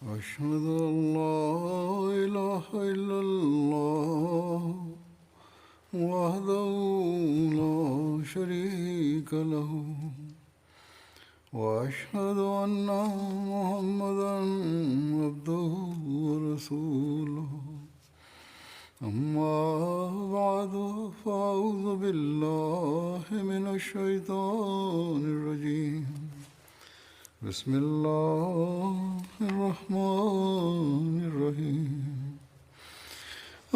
أشهد أن لا إله إلا الله وحده لا شريك له وأشهد أن محمدا عبده ورسوله أما بعد فأعوذ بالله من الشيطان الرجيم بسم الله الرحمن الرحيم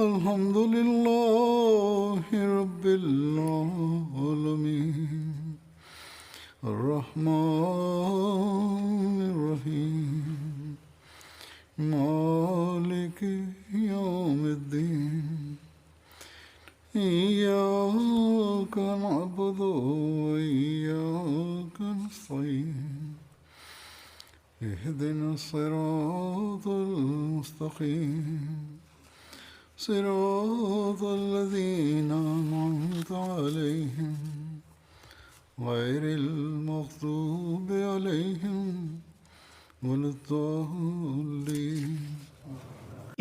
الحمد لله رب العالمين الرحمن الرحيم مالك يوم الدين إياك نعبد وإياك نستعين اهدنا الصراط المستقيم صراط الذين أنعمت عليهم غير المغضوب عليهم ولا الضالين.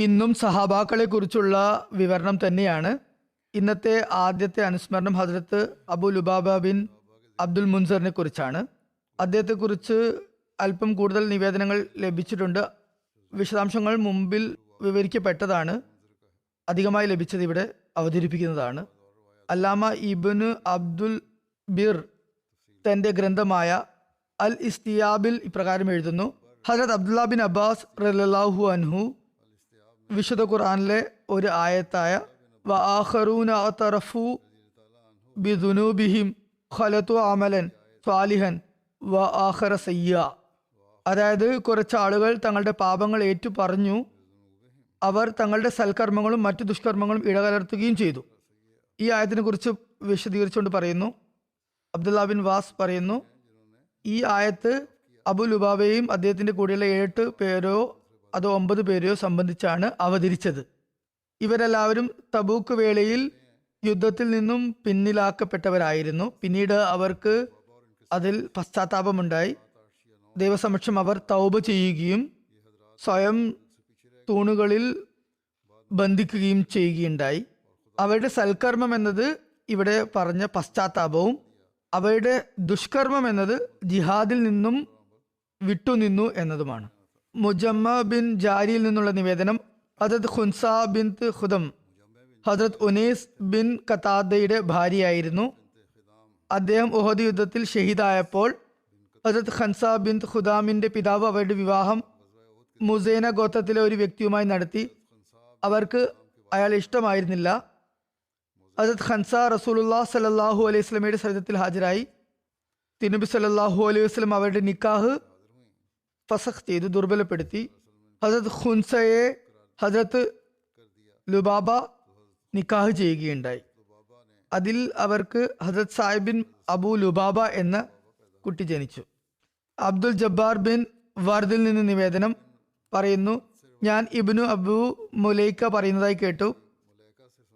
ഇന്നും സഹാബാക്കളെ കുറിച്ചുള്ള വിവരണം തന്നെയാണ്. ഇന്നത്തെ ആദ്യത്തെ അനുസ്മരണം ഹദ്രത്ത് അബു ലുബാബ ബിൻ അബ്ദുൽ മുൻസറിനെ കുറിച്ചാണ്. അദ്ദേഹത്തെക്കുറിച്ച് അല്പം കൂടുതൽ നിവേദനങ്ങൾ ലഭിച്ചിട്ടുണ്ട്. വിശദാംശങ്ങൾ മുമ്പിൽ വിവരിക്കപ്പെട്ടതാണ്. അധികമായി ലഭിച്ചത് ഇവിടെ അവതരിപ്പിക്കുന്നതാണ്. അല്ലാമ ഇബ്നു അബ്ദുൽ ബിർ തൻ്റെ ഗ്രന്ഥമായ അൽ ഇസ്തിയാബിൽ ഇപ്രകാരം എഴുതുന്നു: ഹജറത്ത് അബ്ദുല്ല ബിൻ അബ്ബാസ് റളിയല്ലാഹു അൻഹു വിശുദ്ധ ഖുർആനിലെ ഒരു ആയത്തായ വആഖറൂന അതറഫു ബിദുനൂബിഹിം ഖലതു അമലൻ സ്വാലിഹൻ വആഖറ സയ്യ, അതായത് കുറച്ച് ആളുകൾ തങ്ങളുടെ പാപങ്ങൾ ഏറ്റു പറഞ്ഞു, അവർ തങ്ങളുടെ സൽക്കർമ്മങ്ങളും മറ്റു ദുഷ്കർമ്മങ്ങളും ഇടകലർത്തുകയും ചെയ്തു. ഈ ആയത്തിനെ കുറിച്ച് വിശദീകരിച്ചുകൊണ്ട് പറയുന്നു, അബ്ദുല്ല ബിൻ വാസ് പറയുന്നു, ഈ ആയത്ത് അബു ലുബാബയും അദ്ദേഹത്തിന്റെ കൂടെയുള്ള 7 പേരോ അതോ 9 പേരെയോ സംബന്ധിച്ചാണ് അവതരിച്ചത്. ഇവരെല്ലാവരും തബൂക്ക് വേളയിൽ യുദ്ധത്തിൽ നിന്നും പിന്നിലാക്കപ്പെട്ടവരായിരുന്നു. പിന്നീട് അവർക്ക് അതിൽ പശ്ചാത്താപമുണ്ടായി. ദൈവസമക്ഷം അവർ തൗബ ചെയ്യുകയും സ്വയം തൂണുകളിൽ ബന്ധിക്കുകയും ചെയ്യുകയുണ്ടായി. അവരുടെ സൽക്കർമ്മം എന്നത് ഇവിടെ പറഞ്ഞ പശ്ചാത്താപവും അവരുടെ ദുഷ്കർമ്മം എന്നത് ജിഹാദിൽ നിന്നും വിട്ടുനിന്നു എന്നതുമാണ്. മുജമ്മ ബിൻ ജാരിയിൽ നിന്നുള്ള നിവേദനം: ഹദരത്ത് ഖുൻസ ബിൻത് ഖുദം ഹദരത്ത് ഉനൈസ് ബിൻ ഖതാദയുടെ ഭാര്യയായിരുന്നു. അദ്ദേഹം ഉഹദ് യുദ്ധത്തിൽ ഷഹീദായപ്പോൾ ഹദരത്ത് ഖൻസ ബിൻത് ഖുദാമിന്റെ പിതാവ് അവരുടെ വിവാഹം മുസൈന ഗോത്രത്തിലെ ഒരു വ്യക്തിയുമായി നടത്തി. അവർക്ക് അയാൾ ഇഷ്ടമായിരുന്നില്ല. ഹദരത്ത് ഖൻസ റസൂലുള്ളാഹി സ്വല്ലല്ലാഹു അലൈഹി വസല്ലമയുടെ സവിധത്തിൽ ഹാജരായി. തിരുനബി സല്ലല്ലാഹു അലൈഹി വസല്ലം അവരുടെ നിക്കാഹ് ഫസഖ് ചെയ്തു, ദുർബലപ്പെടുത്തി. ഹദരത്ത് ഖുൻസയെ ഹദരത്ത് ലുബാബ നിക്കാഹ് ചെയ്യുകയുണ്ടായി. അതിൽ അവർക്ക് ഹദരത്ത് സായിബ് ബിൻ അബു ലുബാബ എന്ന കുട്ടി ജനിച്ചു. അബ്ദുൽ ജബ്ബാർ ബിൻ വർദിൽ നിന്ന് നിവേദനം പറയുന്നു: ഞാൻ ഇബ്നു അബു മുലൈക്ക പറയുന്നതായി കേട്ടു.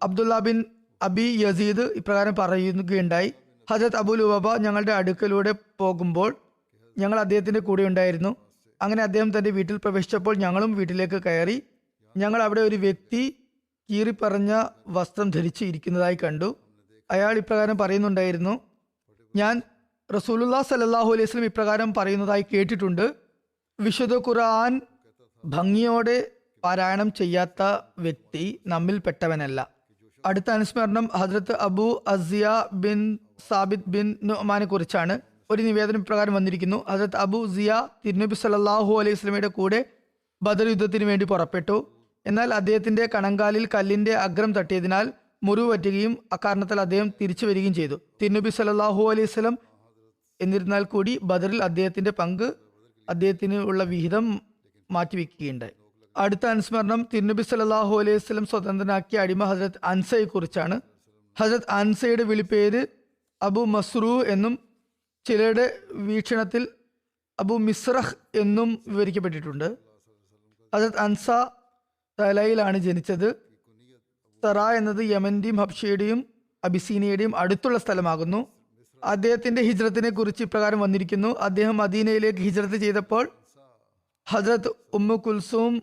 അബ്ദുല്ല ബിൻ അബി യസീദ് ഇപ്രകാരം പറയുകയുണ്ടായി: ഹജരത്ത് അബു ലുബാബ ഞങ്ങളുടെ അടുക്കലൂടെ പോകുമ്പോൾ ഞങ്ങൾ അദ്ദേഹത്തിന്റെ കൂടെ ഉണ്ടായിരുന്നു. അങ്ങനെ അദ്ദേഹം തന്റെ വീട്ടിൽ പ്രവേശിച്ചപ്പോൾ ഞങ്ങളും വീട്ടിലേക്ക് കയറി. ഞങ്ങൾ അവിടെ ഒരു വ്യക്തി കീറിപ്പറഞ്ഞ വസ്ത്രം ധരിച്ച് ഇരിക്കുന്നതായി കണ്ടു. അയാൾ ഇപ്രകാരം പറയുന്നുണ്ടായിരുന്നു: ഞാൻ റസൂലുള്ളാഹി സ്വല്ലല്ലാഹു അലൈഹി വസല്ലം ഇപ്രകാരം പറയുന്നതായി കേട്ടിട്ടുണ്ട്, വിശുദ്ധ ഖുർആൻ ഭംഗിയോടെ പാരായണം ചെയ്യാത്ത വ്യക്തി നമ്മിൽ പെട്ടവനല്ല. അടുത്ത അനുസ്മരണം ഹദ്രത്ത് അബു അസിയ ബിൻ സാബിത് ബിൻ നുഅ്മാനെ കുറിച്ചാണ്. ഒരു നിവേദനം പ്രകാരം വന്നിരിക്കുന്നു: ഹദ്രത്ത് അബു സിയ തിരുനബി സല്ലല്ലാഹു അലൈഹി വസല്ലമയുടെ കൂടെ ബദർ യുദ്ധത്തിന് വേണ്ടി പുറപ്പെട്ടു. എന്നാൽ അദ്ദേഹത്തിന്റെ കണങ്കാലിൽ കല്ലിന്റെ അഗ്രം തട്ടിയതിനാൽ മുറിവ് പറ്റുകയും അക്കാരണത്താൽ അദ്ദേഹം തിരിച്ചു വരികയും ചെയ്തു. തിരുനബി സല്ലല്ലാഹു അലൈഹി വസല്ലം എന്നിരുന്നാൽ കൂടി ബദറിൽ അദ്ദേഹത്തിന്റെ പങ്ക് അദ്ദേഹത്തിന് ഉള്ള വിഹിതം മാറ്റിവെക്കുകയുണ്ടായി. അടുത്ത അനുസ്മരണം തിരുനബി സല്ലല്ലാഹു അലൈഹി വസല്ലം സ്വതന്ത്രനാക്കിയ അടിമ ഹസ്രത്ത് അൻസയെ കുറിച്ചാണ്. ഹസ്രത്ത് അൻസയുടെ വിളിപ്പേര് അബു മസ്റൂ എന്നും ചിലരുടെ വീക്ഷണത്തിൽ അബു മിസ്രഹ് എന്നും വിവരിക്കപ്പെട്ടിട്ടുണ്ട്. ഹസ്രത്ത് അൻസ തലയിലാണ് ജനിച്ചത്. തറ എന്നത് യമന്റെയും ഹബ്ഷയുടെയും അബിസീനിയയുടെയും അടുത്തുള്ള സ്ഥലമാകുന്നു. അദ്ദേഹത്തിന്റെ ഹിജ്റത്തിനെ കുറിച്ച് ഇപ്രകാരം വന്നിരിക്കുന്നു: അദ്ദേഹം മദീനയിലേക്ക് ഹിജ്റത്ത് ചെയ്തപ്പോൾ ഹജരത്ത് ഉമ്മു കുൽസൂം,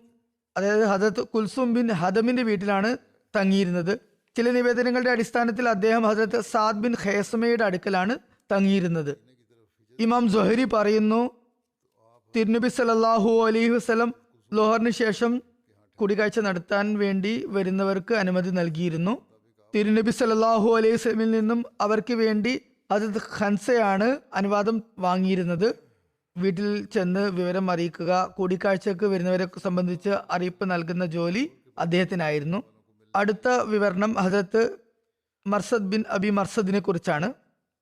അതായത് ഹജരത്ത് കുൽസൂം ബിൻ ഹദമിന്റെ വീട്ടിലാണ് തങ്ങിയിരുന്നത്. ചില നിവേദനങ്ങളുടെ അടിസ്ഥാനത്തിൽ അദ്ദേഹം ഹജരത്ത് സാദ് ബിൻ ഖേസമയുടെ അടുക്കലാണ് തങ്ങിയിരുന്നത്. ഇമാം സുഹരി പറയുന്നു, തിരുനബി സല്ലല്ലാഹു അലൈഹി വസല്ലം ലോഹറിന് ശേഷം കൂടിക്കാഴ്ച നടത്താൻ വേണ്ടി വരുന്നവർക്ക് അനുമതി നൽകിയിരുന്നു. തിരുനബി സല്ലല്ലാഹു അലൈഹി വസല്ലമിൽ നിന്നും അവർക്ക് വേണ്ടി ഹജരത്ത് ഖൻസയാണ് അനുവാദം വാങ്ങിയിരുന്നത്. വീട്ടിൽ ചെന്ന് വിവരം അറിയിക്കുക, കൂടിക്കാഴ്ചക്ക് വരുന്നവരെ സംബന്ധിച്ച് അറിയിപ്പ് നൽകുന്ന ജോലി അദ്ദേഹത്തിനായിരുന്നു. അടുത്ത വിവരണം ഹജരത്ത് മർസദ് ബിൻ അബി മർസദിനെ കുറിച്ചാണ്.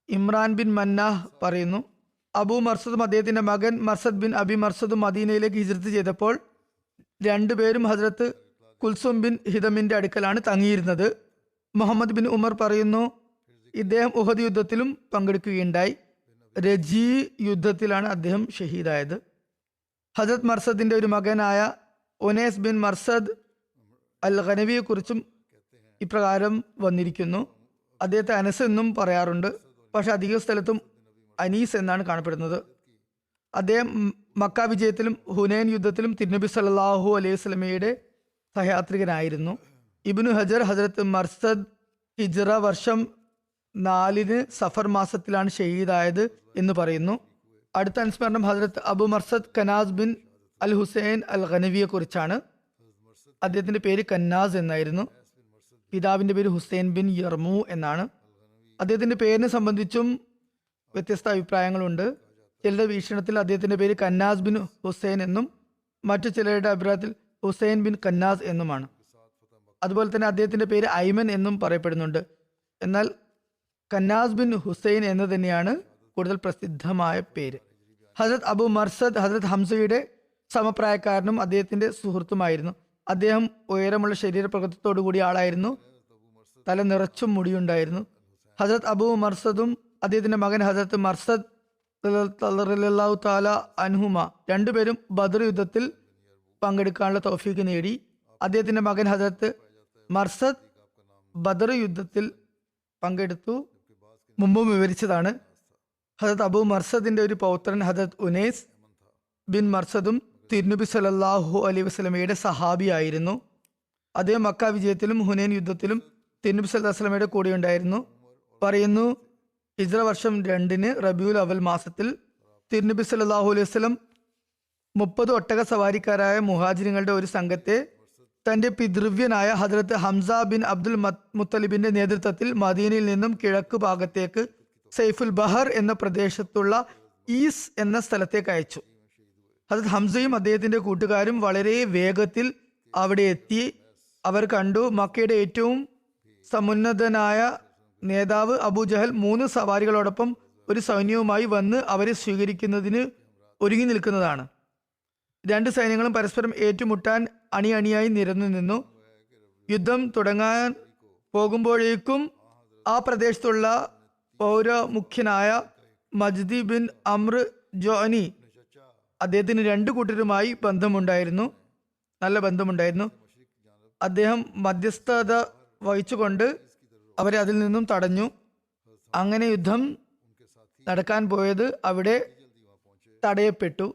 ഇമ്രാൻ ബിൻ മന്നാഹ് പറയുന്നു, അബു മർസദും അദ്ദേഹത്തിന്റെ മകൻ മർസദ് ബിൻ അബി മർസദും മദീനയിലേക്ക് ഹിജ്റത്ത് ചെയ്തപ്പോൾ രണ്ടുപേരും ഹജരത്ത് കുൽസും ബിൻ ഹിദമിന്റെ അടുക്കലാണ് തങ്ങിയിരുന്നത്. മുഹമ്മദ് ബിൻ ഉമർ പറയുന്നു, ഇദ്ദേഹം ഉഹദ് യുദ്ധത്തിലും പങ്കെടുക്കുകയുണ്ടായി. രജി യുദ്ധത്തിലാണ് അദ്ദേഹം ഷഹീദായത്. ഹജരത് മർസദിന്റെ ഒരു മകനായ ഒനേസ് ബിൻ മർസദ് അൽ ഖനവിയെ കുറിച്ചും ഇപ്രകാരം വന്നിരിക്കുന്നു. അദ്ദേഹത്തെ അനസ് എന്നും പറയാറുണ്ട്, പക്ഷെ അധിക സ്ഥലത്തും അനീസ് എന്നാണ് കാണപ്പെടുന്നത്. അദ്ദേഹം മക്ക വിജയത്തിലും ഹുനൈൻ യുദ്ധത്തിലും തിരുനബി സല്ലല്ലാഹു അലൈഹി വസല്ലമയുടെ സഹയാത്രികനായിരുന്നു. ഇബ്നു ഹജർ ഹജരത്ത് മർസദ് ഹിജ്റ വർഷം 4 സഫർ മാസത്തിലാണ് ഷഹീദായത് എന്ന് പറയുന്നു. അടുത്ത അനുസ്മരണം ഹജരത്ത് അബു മർസദ് കനാസ് ബിൻ അൽ ഹുസൈൻ അൽ ഖനവിയെ കുറിച്ചാണ്. അദ്ദേഹത്തിന്റെ പേര് കന്നാസ് എന്നായിരുന്നു. പിതാവിന്റെ പേര് ഹുസൈൻ ബിൻ യർമു എന്നാണ്. അദ്ദേഹത്തിന്റെ പേരിനെ സംബന്ധിച്ചും വ്യത്യസ്ത അഭിപ്രായങ്ങളുണ്ട്. ചിലരുടെ വീക്ഷണത്തിൽ അദ്ദേഹത്തിന്റെ പേര് കന്നാസ് ബിൻ ഹുസൈൻ എന്നും മറ്റു ചിലരുടെ അഭിപ്രായത്തിൽ ഹുസൈൻ ബിൻ കന്നാസ് എന്നുമാണ്. അതുപോലെ തന്നെ അദ്ദേഹത്തിന്റെ പേര് ഐമൻ എന്നും പറയപ്പെടുന്നുണ്ട്. എന്നാൽ കന്നാസ് ബിൻ ഹുസൈൻ എന്ന് തന്നെയാണ് കൂടുതൽ പ്രസിദ്ധമായ പേര്. ഹജരത് അബു മർസദ് ഹജരത് ഹംസയുടെ സമപ്രായക്കാരനും അദ്ദേഹത്തിന്റെ സുഹൃത്തുമായിരുന്നു. അദ്ദേഹം ഉയരമുള്ള ശരീരപ്രകൃതത്തോടു കൂടിയ ആളായിരുന്നു. തല നിറച്ചും മുടിയുണ്ടായിരുന്നു. ഹജരത് അബു മർസദും അദ്ദേഹത്തിന്റെ മകൻ ഹജരത്ത് മർസദ് റളിയല്ലാഹു തആല അൻഹുമ രണ്ടുപേരും ബദർ യുദ്ധത്തിൽ പങ്കെടുക്കാനുള്ള തൗഫീഖ് നേടി. അദ്ദേഹത്തിന്റെ മകൻ ഹജരത്ത് മർസദ് ബദർ യുദ്ധത്തിൽ പങ്കെടുത്തു. മുമ്പും വിവരിച്ചതാണ്. ഹജരത്ത് അബു മർസദിന്റെ ഒരു പൗത്രൻ ഹജരത്ത് ഉനൈസ് ബിൻ മർസദും തിരുനബി സല്ലല്ലാഹു അലൈഹി വസല്ലമയുടെ സഹാബിയായിരുന്നു. അദ്ദേഹം മക്ക വിജയത്തിലും ഹുനൈൻ യുദ്ധത്തിലും തിരുനബി സല്ലല്ലാഹു അലൈഹി വസല്ലമയുടെ കൂടെ ഉണ്ടായിരുന്നു. പറയുന്നു, ഹിജ്റ വർഷം 2 റബിയുൽ അവൽ മാസത്തിൽ തിരുനബി സല്ലല്ലാഹു അലൈഹി വസല്ലം 30 ഒട്ടക സവാരിക്കാരായ മുഹാജിറുകളുടെ ഒരു സംഘത്തെ തന്റെ പിതൃവ്യനായ ഹജരത്ത് ഹംസ ബിൻ അബ്ദുൽ മുത്തലിബിന്റെ നേതൃത്വത്തിൽ മദീനയിൽ നിന്നും കിഴക്ക് ഭാഗത്തേക്ക് സൈഫുൽ ബഹർ എന്ന പ്രദേശത്തുള്ള ഈസ് എന്ന സ്ഥലത്തേക്ക് അയച്ചു. ഹജരത്ത് ഹംസയും അദ്ദേഹത്തിന്റെ കൂട്ടുകാരും വളരെ വേഗത്തിൽ അവിടെ എത്തി. അവർ കണ്ടു, മക്കയുടെ ഏറ്റവും സമുന്നതനായ നേതാവ് അബൂജഹൽ 3 സവാരികളോടൊപ്പം ഒരു സൈന്യവുമായി വന്ന് അവരെ സ്വീകരിക്കുന്നതിന് ഒരുങ്ങി നിൽക്കുന്നതാണ്. 2 സൈന്യങ്ങളും പരസ്പരം ഏറ്റുമുട്ടാൻ അണിയണിയായി നിരന്നു നിന്നു. യുദ്ധം തുടങ്ങാൻ പോകുമ്പോഴേക്കും ആ പ്രദേശത്തുള്ള പൗരമുഖ്യനായ മജ്ദി ബിൻ അമ്ര ജോനി, അദ്ദേഹത്തിന് 2 കൂട്ടരുമായി ബന്ധമുണ്ടായിരുന്നു, നല്ല ബന്ധമുണ്ടായിരുന്നു. അദ്ദേഹം മധ്യസ്ഥത വഹിച്ചുകൊണ്ട് അവരെ അതിൽ നിന്നും തടഞ്ഞു. അങ്ങനെ യുദ്ധം നടക്കാൻ പോയത് അവിടെ തടയപ്പെട്ടു.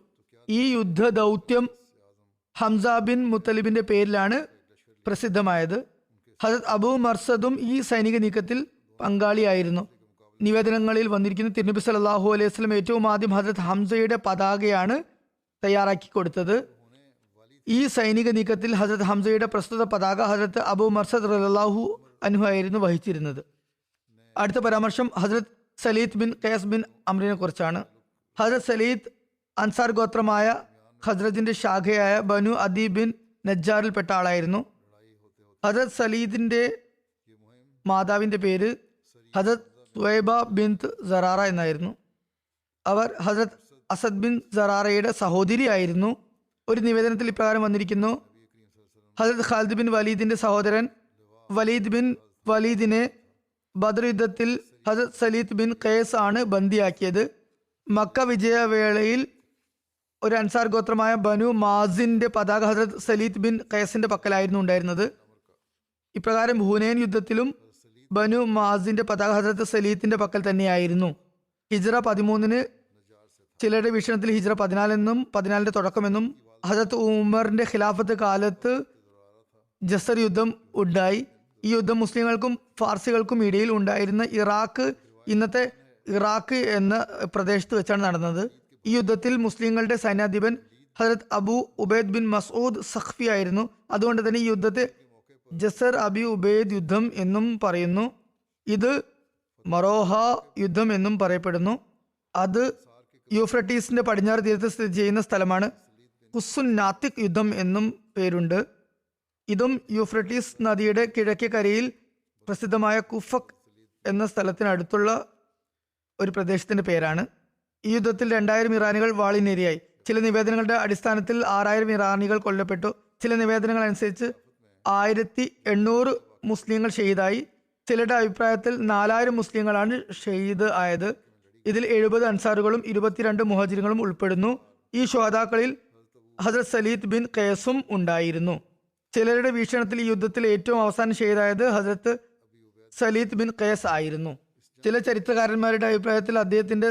ഈ യുദ്ധ ദൗത്യം ഹംസ ബിൻ മുത്തലിബിന്റെ പേരിലാണ് പ്രസിദ്ധമായത്. ഹജരത് അബു മർസദും ഈ സൈനിക നീക്കത്തിൽ പങ്കാളിയായിരുന്നു. നിവേദനങ്ങളിൽ വന്നിരിക്കുന്ന തിരുനബി സല്ലല്ലാഹു അലൈഹി വസല്ലം ഏറ്റവും ആദ്യം ഹജരത് ഹംസയുടെ പതാകയാണ് തയ്യാറാക്കി കൊടുത്തത്. ഈ സൈനിക നീക്കത്തിൽ ഹജരത് ഹംസയുടെ പ്രസ്തുത പതാക ഹജരത്ത് അബു മർസദ് റളിയല്ലാഹു അൻഹു ആയിരുന്നു വഹിച്ചിരുന്നത്. അടുത്ത പരാമർശം ഹജരത് സലീദ് ബിൻ ഖൈസ് ബിൻ അമ്രിനെ കുറിച്ചാണ്. ഹജരത് സലീദ് അൻസാർ ഗോത്രമായ ഖസ്റജിന്റെ ശാഖയായ ബനു അദി ബിൻ നജ്ജാറിൽപ്പെട്ട ആളായിരുന്നു. ഹജരത് സലീദിന്റെ മാതാവിന്റെ പേര് ഹജരത് സുവൈബ ബിൻത് സറാറ എന്നായിരുന്നു. അവർ ഹജരത് അസദ് ബിൻ സറാറയുടെ സഹോദരി ആയിരുന്നു. ഒരു നിവേദനത്തിൽ ഇപ്രകാരം വന്നിരിക്കുന്നു, ഹജരത് ഖാലിദ് ബിൻ വലീദിന്റെ സഹോദരൻ വലീദ് ബിൻ വലീദിനെ ബദർ യുദ്ധത്തിൽ ഹജരത് സലീദ് ബിൻ ഖൈസ് ആണ് ബന്ദിയാക്കിയത്. മക്ക വിജയവേളയിൽ ഒരു അൻസാർ ഗോത്രമായ ബനു മാസിന്റെ പതാക ഹജരത് സലീദ് ബിൻ ഖൈസിന്റെ പക്കലായിരുന്നു ഉണ്ടായിരുന്നത്. ഇപ്രകാരം ഹുനൈൻ യുദ്ധത്തിലും ബനു മാസിന്റെ പതാക ഹജരത് സലീദിന്റെ പക്കൽ തന്നെയായിരുന്നു. ഹിജ്റ 13 ചിലരുടെ വീക്ഷണത്തിൽ ഹിജ്റ 14 എന്നും 14ന്റെ തുടക്കമെന്നും ഹസരത്ത് ഉമറിന്റെ ഖിലാഫത്ത് കാലത്ത് ജസർ യുദ്ധം ഉണ്ടായി. ഈ യുദ്ധം മുസ്ലിങ്ങൾക്കും ഫാർസികൾക്കും ഇടയിൽ ഉണ്ടായിരുന്ന ഇന്നത്തെ ഇറാഖ് എന്ന പ്രദേശത്ത് വെച്ചാണ് നടന്നത്. ഈ യുദ്ധത്തിൽ മുസ്ലിങ്ങളുടെ സൈന്യാധിപൻ ഹസരത്ത് അബു ഉബൈദ് ബിൻ മസൂദ് സഖ്ഫി ആയിരുന്നു. അതുകൊണ്ട് തന്നെ ഈ യുദ്ധത്തെ ജസർ അബി ഉബൈദ് യുദ്ധം എന്നും പറയുന്നു. ഇത് മറോഹ യുദ്ധം എന്നും പറയപ്പെടുന്നു. അത് യൂഫ്രട്ടീസിന്റെ പടിഞ്ഞാറ് തീരത്ത് സ്ഥിതി ചെയ്യുന്ന സ്ഥലമാണ്. ഖുസ്സുൻ നാത്തിക് യുദ്ധം എന്നും പേരുണ്ട്. ഇതും യൂഫ്രട്ടീസ് നദിയുടെ കിഴക്കേ കരയിൽ പ്രസിദ്ധമായ കുഫക് എന്ന സ്ഥലത്തിനടുത്തുള്ള ഒരു പ്രദേശത്തിന്റെ പേരാണ്. ഈ യുദ്ധത്തിൽ 2000 ഇറാനികൾ വാളിനിരയായി. ചില നിവേദനങ്ങളുടെ അടിസ്ഥാനത്തിൽ 6000 ഇറാനികൾ കൊല്ലപ്പെട്ടു. ചില നിവേദനങ്ങൾ അനുസരിച്ച് 1800 മുസ്ലിങ്ങൾ ഷഹീദായി. ചിലരുടെ അഭിപ്രായത്തിൽ 4000 മുസ്ലിങ്ങളാണ് ഷഹീദ് ആയത്. ഇതിൽ 70 അൻസാറുകളും 22 മുഹാജിറുകളും ഉൾപ്പെടുന്നു. ഈ ശുഹദാക്കളിൽ ഹസ്രത്ത് സലീത്ത് ബിൻ ഖൈസും ഉണ്ടായിരുന്നു. ചിലരുടെ വീക്ഷണത്തിൽ ഈ യുദ്ധത്തിൽ ഏറ്റവും അവസാനം ഷഹീദായത് ഹസ്രത്ത് സലീത്ത് ബിൻ ഖൈസ് ആയിരുന്നു. ചില ചരിത്രകാരന്മാരുടെ അഭിപ്രായത്തിൽ അദ്ദേഹത്തിന്റെ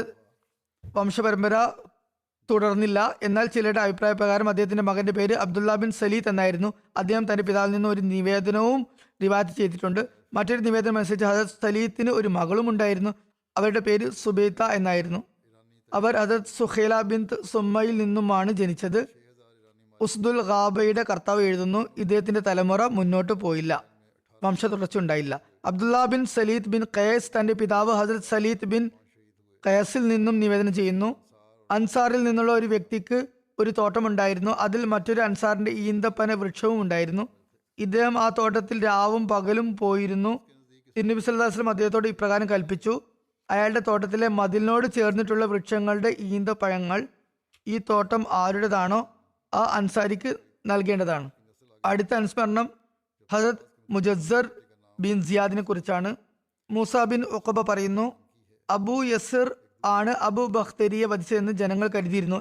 വംശപരമ്പര തുടർന്നില്ല. എന്നാൽ ചിലരുടെ അഭിപ്രായ പ്രകാരം അദ്ദേഹത്തിന്റെ മകന്റെ പേര് അബ്ദുള്ള ബിൻ സലീത്ത് എന്നായിരുന്നു. അദ്ദേഹം തന്റെ പിതാവിൽ നിന്ന് ഒരു നിവേദനവും റിവായത്ത് ചെയ്തിട്ടുണ്ട്. മറ്റൊരു നിവേദനം അനുസരിച്ച് ഹസരത്ത് സലീത്തിന് ഒരു മകളും ഉണ്ടായിരുന്നു. അവരുടെ പേര് സുബൈത്ത എന്നായിരുന്നു. അവർ ഹസരത്ത് സുഹൈല ബിൻ സുമ്മയിൽ നിന്നുമാണ് ജനിച്ചത്. ഉസ്ദുൽ ഖാബയുടെ കർത്താവ് എഴുതുന്നു, ഇദ്ദേഹത്തിന്റെ തലമുറ മുന്നോട്ട് പോയില്ല, വംശ തുടർച്ചയുണ്ടായില്ല. അബ്ദുള്ള ബിൻ സലീത്ത് ബിൻ ഖൈസ് തന്റെ പിതാവ് ഹസരത്ത് സലീത്ത് ബിൻ ഖൈസിൽ നിന്നും നിവേദനം ചെയ്യുന്നു. അൻസാറിൽ നിന്നുള്ള ഒരു വ്യക്തിക്ക് ഒരു തോട്ടമുണ്ടായിരുന്നു. അതിൽ മറ്റൊരു അൻസാറിന്റെ ഈന്തപ്പന വൃക്ഷവും ഉണ്ടായിരുന്നു. ഇദ്ദേഹം ആ തോട്ടത്തിൽ രാവും പകലും പോയിരുന്നു. തിരുനബി സല്ലല്ലാഹു അലൈഹി വസല്ലം അദ്ദേഹത്തോട് ഇപ്രകാരം കൽപ്പിച്ചു: അയാളുടെ തോട്ടത്തിലെ മതിലിനോട് ചേർന്നിട്ടുള്ള വൃക്ഷങ്ങളുടെ ഈന്തപ്പഴങ്ങൾ ഈ തോട്ടം ആരുടേതാണോ ആ അൻസാരിക്ക് നൽകേണ്ടതാണ്. അടുത്ത അനുസ്മരണം ഹസരത്ത് മുജസ്സർ ബിൻ സിയാദിനെ കുറിച്ചാണ്. മൂസ ബിൻ ഉഖബ പറയുന്നു, അബു യസിർ ആണ് അബു ബഖ്തരിയെ വധിച്ചതെന്ന് ജനങ്ങൾ കരുതിയിരുന്നു.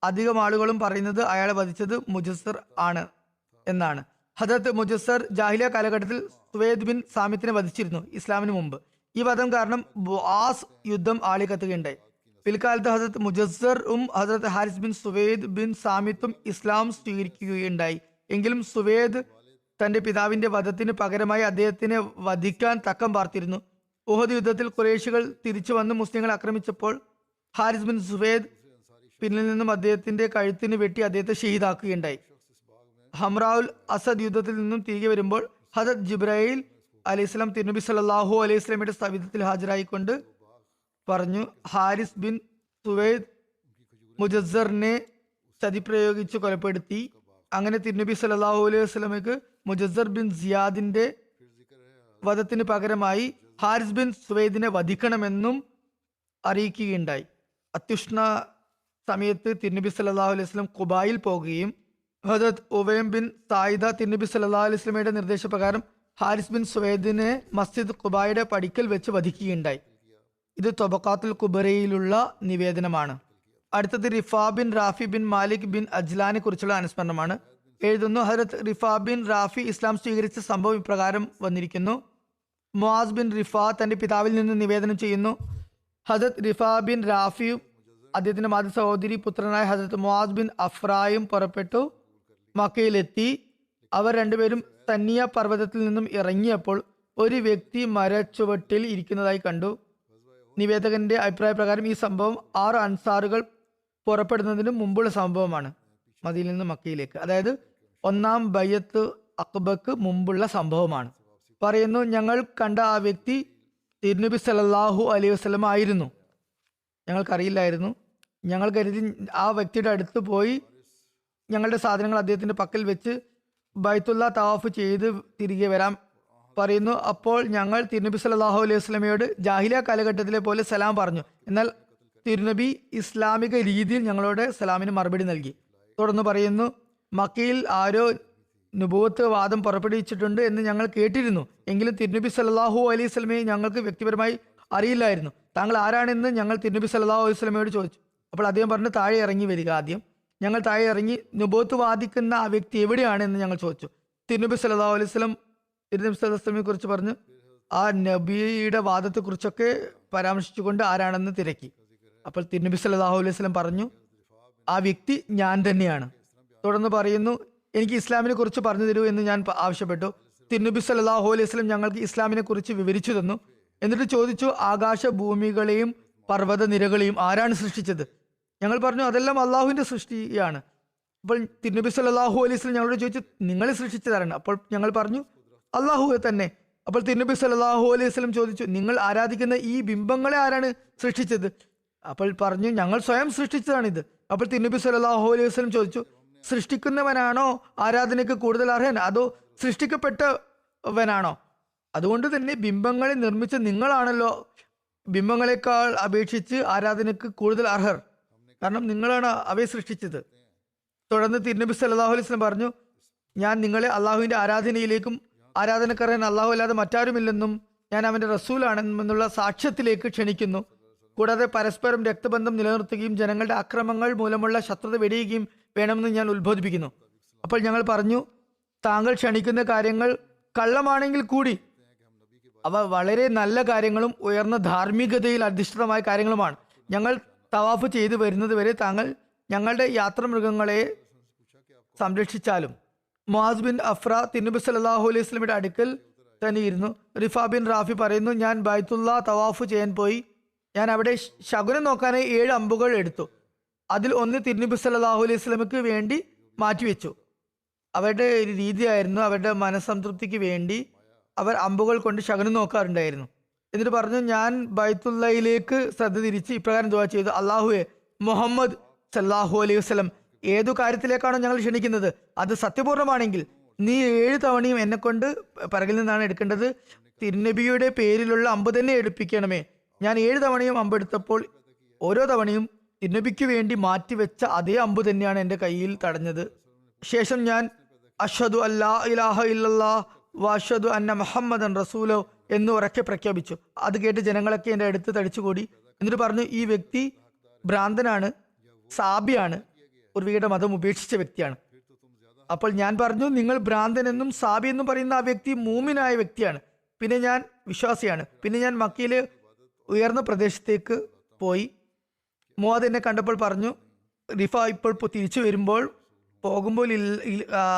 അധികം ആളുകളും പറയുന്നത് അയാളെ വധിച്ചത് മുജസ്സർ ആണ് എന്നാണ്. ഹദരത്ത് മുജസ്സർ ജാഹിലിയ കാലഘട്ടത്തിൽ സുവേദ് ബിൻ സാമിത്തിനെ വധിച്ചിരുന്നു, ഇസ്ലാമിന് മുമ്പ്. ഈ വധം കാരണം ബുആസ് യുദ്ധം ആളിക്കത്തുകയുണ്ടായി. പിൽക്കാലത്ത് ഹസരത്ത് മുജസ്സറും ഹസരത്ത് ഹാരിസ് ബിൻ സുവേദ് ബിൻ സാമിത്തും ഇസ്ലാം സ്വീകരിക്കുകയുണ്ടായി. എങ്കിലും സുവേദ് തന്റെ പിതാവിന്റെ വധത്തിന് പകരമായി അദ്ദേഹത്തിനെ വധിക്കാൻ തക്കം പാർത്തിരുന്നു. ഉഹദ് യുദ്ധത്തിൽ ഖുറൈശികൾ തിരിച്ചു വന്ന് മുസ്ലിങ്ങളെ ആക്രമിച്ചപ്പോൾ ഹാരിസ് ബിൻ സുവേദ് പിന്നിൽ നിന്നും അദ്ദേഹത്തിന്റെ കഴുത്തിന് വെട്ടി അദ്ദേഹത്തെ ഷഹീദാക്കുകയുണ്ടായി. ഹംറാഉൽ അസദ് യുദ്ധത്തിൽ നിന്നും തിരികെ വരുമ്പോൾ ഹദരത്ത് ജിബ്രഈൽ അലൈഹിസ്സലാം തിരുനബി സല്ലല്ലാഹു അലൈഹി വസല്ലമയുടെ സവിധത്തിൽ ഹാജരായിക്കൊണ്ട് പറഞ്ഞു, ഹാരിസ് ബിൻ സുവൈദ് മുജസ്സറിനെ ചതിപ്രയോഗിച്ച് കൊലപ്പെടുത്തി. അങ്ങനെ തിരുനബി സല്ലല്ലാഹു അലൈഹി വസല്ലമയ്ക്ക് മുജസ്സർ ബിൻ സിയാദിന്റെ വധത്തിന് പകരമായി ഹാരിസ് ബിൻ സുവൈദിനെ വധിക്കണമെന്നും അറിയിക്കുകയുണ്ടായി. അത്യുഷ്ണ സമയത്ത് തിരുനബി സല്ലല്ലാഹു അലൈഹി വസല്ലം ഖുബായിൽ പോകുകയും ഹദരത്ത് ഉവൈം ബിൻ സായിദ തിരുനബി സല്ലല്ലാഹു അലൈഹി വസല്ലമയുടെ നിർദ്ദേശപ്രകാരം ഹാരിസ് ബിൻ സുവൈദിനെ മസ്ജിദ് ഖുബായുടെ പടിക്കൽ വെച്ച് വധിക്കുകയുണ്ടായി. ഇത് തൊബഖാത്തുൽ കുബറയിലുള്ള നിവേദനമാണ്. അടുത്തത് റിഫാ ബിൻ റാഫി ബിൻ മാലിക് ബിൻ അജ്ലാനെ കുറിച്ചുള്ള അനുസ്മരണമാണ്. എഴുതുന്നു, ഹദരത്ത് റിഫാ ബിൻ റാഫി ഇസ്ലാം സ്വീകരിച്ച സംഭവം ഇപ്രകാരം വന്നിരിക്കുന്നു. മുആസ് ബിൻ റിഫാ തന്റെ പിതാവിൽ നിന്ന് നിവേദനം ചെയ്യുന്നു, ഹദരത്ത് റിഫാ ബിൻ റാഫിയും അദ്ദേഹത്തിന്റെ മാതൃ സഹോദരി പുത്രനായ ഹദരത്ത് മുആസ് ബിൻ അഫ്രായും പുറപ്പെട്ടു മക്കയിലെത്തി. അവർ രണ്ടുപേരും തന്നിയ പർവ്വതത്തിൽ നിന്നും ഇറങ്ങിയപ്പോൾ ഒരു വ്യക്തി മരച്ചുവട്ടിൽ ഇരിക്കുന്നതായി കണ്ടു. നിവേദകന്റെ അഭിപ്രായ പ്രകാരം ഈ സംഭവം 6 അൻസാറുകൾ പുറപ്പെടുന്നതിന് മുമ്പുള്ള സംഭവമാണ്, മദീനയിൽ നിന്ന് മക്കയിലേക്ക്. അതായത് 1-ാം ബയ്യത്ത് അഖബക്ക് മുമ്പുള്ള സംഭവമാണ്. പറയുന്നു, ഞങ്ങൾ കണ്ട ആ വ്യക്തി തിരുനബി സല്ലല്ലാഹു അലൈഹി വസല്ലം ആയിരുന്നു. ഞങ്ങൾക്കറിയില്ലായിരുന്നു. ഞങ്ങൾ കരുതി ആ വ്യക്തിയുടെ അടുത്ത് പോയി ഞങ്ങളുടെ സാധനങ്ങൾ അദ്ദേഹത്തിന്റെ പക്കൽ വെച്ച് ബൈത്തുള്ള തവാഫ് ചെയ്ത് തിരികെ വരാം. പറയുന്നു, അപ്പോൾ ഞങ്ങൾ തിരുനബി സല്ലല്ലാഹു അലൈഹി വസല്ലമയോട് ജാഹിലിയ കാലഘട്ടത്തിലെ പോലെ സലാം പറഞ്ഞു. എന്നാൽ തിരുനബി ഇസ്ലാമിക രീതിയിൽ ഞങ്ങളോട് സലാമിന് മറുപടി നൽകി. തുടർന്ന് പറയുന്നു, മക്കയിൽ ആരോ നുബുവത്ത് വാദം പുറപ്പെടുവിച്ചിട്ടുണ്ട് എന്ന് ഞങ്ങൾ കേട്ടിരുന്നു. എങ്കിലും തിരുനബി സല്ലല്ലാഹു അലൈഹി വസല്ലമയെ ഞങ്ങൾക്ക് വ്യക്തിപരമായി അറിയില്ലായിരുന്നു. താങ്കൾ ആരാണെന്ന് ഞങ്ങൾ തിരുനബി സല്ലല്ലാഹു അലൈഹി വസല്ലമയോട് ചോദിച്ചു. അപ്പോൾ അദ്ദേഹം പറഞ്ഞു, താഴെ ഇറങ്ങി വരിക. ആദ്യം ഞങ്ങൾ താഴെ ഇറങ്ങി നുബുവത്ത് വാദിക്കുന്ന ആ വ്യക്തി എവിടെയാണ് എന്ന് ഞങ്ങൾ ചോദിച്ചു. തിരുനബി സല്ലല്ലാഹു അലൈഹി വസല്ലം കുറിച്ച് പറഞ്ഞു, ആ നബിയുടെ വാദത്തെക്കുറിച്ചൊക്കെ പരാമർശിച്ചുകൊണ്ട് ആരാണെന്ന് തിരക്കി. അപ്പോൾ തിരുനബി സല്ലല്ലാഹു അലൈഹി വസല്ലം പറഞ്ഞു, ആ വ്യക്തി ഞാൻ തന്നെയാണ്. തുടർന്ന് പറയുന്നു, എനിക്ക് ഇസ്ലാമിനെ കുറിച്ച് പറഞ്ഞു തരൂ എന്ന് ഞാൻ ആവശ്യപ്പെട്ടു. തിരുനബി സല്ലല്ലാഹു അലൈഹി വസല്ലം ഞങ്ങൾക്ക് ഇസ്ലാമിനെ കുറിച്ച് വിവരിച്ചു തന്നു. എന്നിട്ട് ചോദിച്ചു, ആകാശ ഭൂമികളെയും പർവ്വത നിരകളെയും ആരാണ് സൃഷ്ടിച്ചത്? ഞങ്ങൾ പറഞ്ഞു, അതെല്ലാം അള്ളാഹുവിന്റെ സൃഷ്ടിയാണ്. അപ്പോൾ തിരുനബി സല്ലല്ലാഹു അലൈഹി വസല്ലം ഞങ്ങളോട് ചോദിച്ചു, നിങ്ങളെ സൃഷ്ടിച്ചതാരാണ്? അപ്പോൾ ഞങ്ങൾ പറഞ്ഞു, അള്ളാഹു തന്നെ. അപ്പോൾ തിരുനബി സല്ലല്ലാഹു അലൈഹി വസല്ലം ചോദിച്ചു, നിങ്ങൾ ആരാധിക്കുന്ന ഈ ബിംബങ്ങളെ ആരാണ് സൃഷ്ടിച്ചത്? അപ്പോൾ പറഞ്ഞു, ഞങ്ങൾ സ്വയം സൃഷ്ടിച്ചതാണിത്. അപ്പോൾ തിരുനബി സല്ലല്ലാഹു അലൈഹി വസല്ലം ചോദിച്ചു, സൃഷ്ടിക്കുന്നവനാണോ ആരാധനയ്ക്ക് കൂടുതൽ അർഹൻ, അതോ സൃഷ്ടിക്കപ്പെട്ടവനാണോ? അതുകൊണ്ട് തന്നെ ബിംബങ്ങളെ നിർമ്മിച്ച നിങ്ങളാണല്ലോ ബിംബങ്ങളെക്കാൾ അപേക്ഷിച്ച് ആരാധനയ്ക്ക് കൂടുതൽ അർഹർ, കാരണം നിങ്ങളാണ് അവയെ സൃഷ്ടിച്ചത്. തുടർന്ന് തിരുനബി സല്ലല്ലാഹു അലൈഹി വസല്ലം പറഞ്ഞു, ഞാൻ നിങ്ങളെ അള്ളാഹുവിന്റെ ആരാധനയിലേക്കും ആരാധനക്കാരൻ അള്ളാഹു അല്ലാതെ മറ്റാരുമില്ലെന്നും ഞാൻ അവന്റെ റസൂലാണെന്നുള്ള സാക്ഷ്യത്തിലേക്ക് ക്ഷണിക്കുന്നു. കൂടാതെ പരസ്പരം രക്തബന്ധം നിലനിർത്തുകയും ജനങ്ങളുടെ അക്രമങ്ങൾ മൂലമുള്ള ശത്രുത വെടിയുകയും വേണമെന്ന് ഞാൻ ഉത്ബോധിപ്പിക്കുന്നു. അപ്പോൾ ഞങ്ങൾ പറഞ്ഞു, താങ്കൾ ക്ഷണിക്കുന്ന കാര്യങ്ങൾ കള്ളമാണെങ്കിൽ കൂടി അവ വളരെ നല്ല കാര്യങ്ങളും ഉയർന്ന ധാർമ്മികതയിൽ അധിഷ്ഠിതമായ കാര്യങ്ങളുമാണ്. ഞങ്ങൾ തവാഫ് ചെയ്തു വരുന്നത് വരെ താങ്കൾ ഞങ്ങളുടെ യാത്രാമൃഗങ്ങളെ സംരക്ഷിച്ചാലും. മുആസ് ബിൻ അഫ്ര തിരുനബി സല്ലല്ലാഹു അലൈഹി വസല്ലമയുടെ അടുക്കൽ തന്നെ ഇരുന്നു. റിഫ ബിൻ റാഫി പറയുന്നു, ഞാൻ ബൈത്തുള്ള തവാഫ് ചെയ്യാൻ പോയി. ഞാൻ അവിടെ ശകുനം നോക്കാനായി 7 അമ്പുകൾ എടുത്തു. അതിൽ ഒന്ന് തിരുനബി സല്ലല്ലാഹു അലൈഹി വസല്ലമയ്ക്ക് വേണ്ടി മാറ്റിവെച്ചു. അവരുടെ ഒരു രീതിയായിരുന്നു, അവരുടെ മനസ്സംതൃപ്തിക്ക് വേണ്ടി അവർ അമ്പുകൾ കൊണ്ട് ശകുനം നോക്കാറുണ്ടായിരുന്നു. എന്നിട്ട് പറഞ്ഞു, ഞാൻ ബൈത്തുള്ളയിലേക്ക് ശ്രദ്ധ തിരിച്ച് ഇപ്രകാരം ദുആ ചെയ്തു, അള്ളാഹുവെ, മുഹമ്മദ് സല്ലല്ലാഹു അലൈഹി വസല്ലം ഏതു കാര്യത്തിലേക്കാണോ ഞങ്ങൾ ക്ഷണിക്കുന്നത് അത് സത്യപൂർണ്ണമാണെങ്കിൽ നീ 7 തവണയും എന്നെ കൊണ്ട് പിറകിൽ നിന്നാണ് എടുക്കേണ്ടത്. തിരുനബിയുടെ പേരിലുള്ള അമ്പ് തന്നെ എടുപ്പിക്കണമേ. ഞാൻ 7 തവണയും അമ്പെടുത്തപ്പോൾ ഓരോ തവണയും തിരുനബിക്ക് വേണ്ടി മാറ്റിവെച്ച അതേ അമ്പ് തന്നെയാണ് എൻ്റെ കയ്യിൽ തടഞ്ഞത്. ശേഷം ഞാൻ അഷ്ഹദു അല്ലാ ഇലാഹ ഇല്ലല്ലാഹ് വഅഷ്ഹദു അന്ന മുഹമ്മദൻ റസൂലോ എന്ന് ഉറക്കെ പ്രഖ്യാപിച്ചു. അത് കേട്ട് ജനങ്ങളൊക്കെ എൻ്റെ അടുത്ത് തടിച്ചുകൂടി. എന്നിട്ട് പറഞ്ഞു, ഈ വ്യക്തി ഭ്രാന്തനാണ്, സാബിയാണ്, പൂർവികയുടെ മതം ഉപേക്ഷിച്ച വ്യക്തിയാണ്. അപ്പോൾ ഞാൻ പറഞ്ഞു, നിങ്ങൾ ഭ്രാന്തനെന്നും സാബി എന്നും പറയുന്ന ആ വ്യക്തി മൂമിനായ വ്യക്തിയാണ്. പിന്നെ ഞാൻ വിശ്വാസിയാണ്. പിന്നെ ഞാൻ മക്കയിലെ ഉയർന്ന പ്രദേശത്തേക്ക് പോയി. മുആദ് എന്നെ കണ്ടപ്പോൾ പറഞ്ഞു, റിഫ ഇപ്പോൾ തിരിച്ചു വരുമ്പോൾ പോകുമ്പോൾ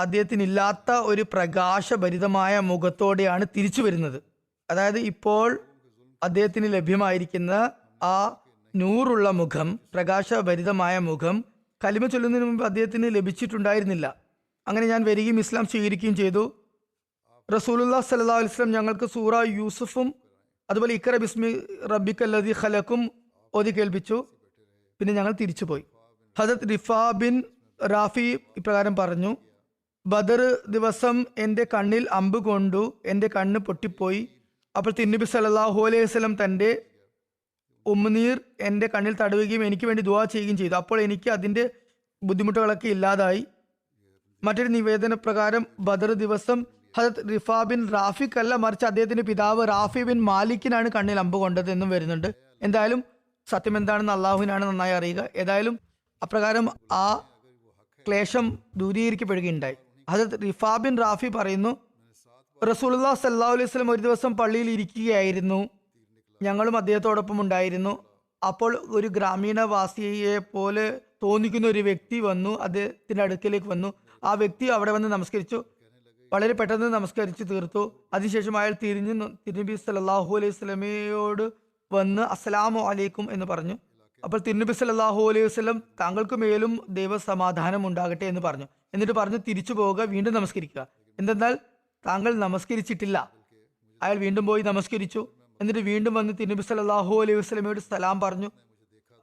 അദ്ദേഹത്തിനില്ലാത്ത ഒരു പ്രകാശഭരിതമായ മുഖത്തോടെയാണ് തിരിച്ചു വരുന്നത്. അതായത് ഇപ്പോൾ അദ്ദേഹത്തിന് ലഭ്യമായിരിക്കുന്ന ആ നൂറുള്ള മുഖം, പ്രകാശഭരിതമായ മുഖം കലിമ ചൊല്ലുന്നതിന് മുമ്പ് അദ്ദേഹത്തിന് ലഭിച്ചിട്ടുണ്ടായിരുന്നില്ല. അങ്ങനെ ഞാൻ വരികയും ഇസ്ലാം സ്വീകരിക്കുകയും ചെയ്തു. റസൂലുള്ളാഹി സ്വല്ലല്ലാഹു അലൈഹി വസല്ലം ഞങ്ങൾക്ക് സൂറ യൂസുഫും അതുപോലെ ഇഖ്റ ബിസ്മി റബ്ബിക്കല്ലദീ ഖലഖും ഓതി കേൾപ്പിച്ചു. പിന്നെ ഞങ്ങൾ തിരിച്ചുപോയി. ഹദരത്ത് റിഫ ബിൻ റാഫി ഇപ്രകാരം പറഞ്ഞു, ബദർ ദിവസം എൻ്റെ കണ്ണിൽ അമ്പ് കൊണ്ടു എൻ്റെ കണ്ണ് പൊട്ടിപ്പോയി. അപ്പോൾ തിരുനബി സല്ലല്ലാഹു അലൈഹി വസല്ലം തൻ്റെ ഉമ്മുനീർ എൻ്റെ കണ്ണിൽ തടവുകയും എനിക്ക് വേണ്ടി ദുആ ചെയ്യുകയും ചെയ്തു. അപ്പോൾ എനിക്ക് അതിൻ്റെ ബുദ്ധിമുട്ടുകളൊക്കെ ഇല്ലാതായി. മറ്റൊരു നിവേദന പ്രകാരം ബദർ ദിവസം ഹദരത്ത് റിഫ ബിൻ റാഫിക്കല്ല, മറിച്ച് അദ്ദേഹത്തിന്റെ പിതാവ് റാഫി ബിൻ മാലിക്കിനാണ് കണ്ണിൽ അമ്പ് കൊണ്ടത് എന്നും വരുന്നുണ്ട്. എന്തായാലും സത്യം എന്താണെന്ന് അള്ളാഹുവിനാണ് നന്നായി അറിയുക. ഏതായാലും അപ്രകാരം ആ ക്ലേശം ദൂരീകരിക്കപ്പെടുകയുണ്ടായി. ഹദരത്ത് റിഫ ബിൻ റാഫി പറയുന്നു, റസൂലുള്ളാഹി സ്വല്ലല്ലാഹു അലൈഹി വസല്ലം ഒരു ദിവസം പള്ളിയിൽ ഇരിക്കുകയായിരുന്നു. ഞങ്ങളും അദ്ദേഹത്തോടൊപ്പം ഉണ്ടായിരുന്നു. അപ്പോൾ ഒരു ഗ്രാമീണവാസിയെ പോലെ തോന്നിക്കുന്ന ഒരു വ്യക്തി വന്നു, അദ്ദേഹത്തിന്റെ അടുക്കലേക്ക് വന്നു. ആ വ്യക്തി അവിടെ വന്ന് നമസ്കരിച്ചു. വളരെ പെട്ടെന്ന് നമസ്കരിച്ച് തീർത്തു. അതിനുശേഷം അയാൾ തിരിഞ്ഞ് തിരുനബി സല്ലല്ലാഹു അലൈഹി വസല്ലമയോട് വന്ന് അസ്സലാമു അലൈക്കും എന്ന് പറഞ്ഞു. അപ്പോൾ തിരുനബി സല്ലല്ലാഹു അലൈഹി വസല്ലം താങ്കൾക്ക് മേലും ദൈവസമാധാനം ഉണ്ടാകട്ടെ എന്ന് പറഞ്ഞു. എന്നിട്ട് പറഞ്ഞു, തിരിച്ചു പോവുക, വീണ്ടും നമസ്കരിക്കുക. എന്തെന്നാൽ താങ്കൾ നമസ്കരിച്ചിട്ടില്ല. അയാൾ വീണ്ടും പോയി നമസ്കരിച്ചു. എന്നിട്ട് വീണ്ടും വന്ന് തിരുനബി സല്ലല്ലാഹു അലൈഹി വസല്ലമയോട് സലാം പറഞ്ഞു.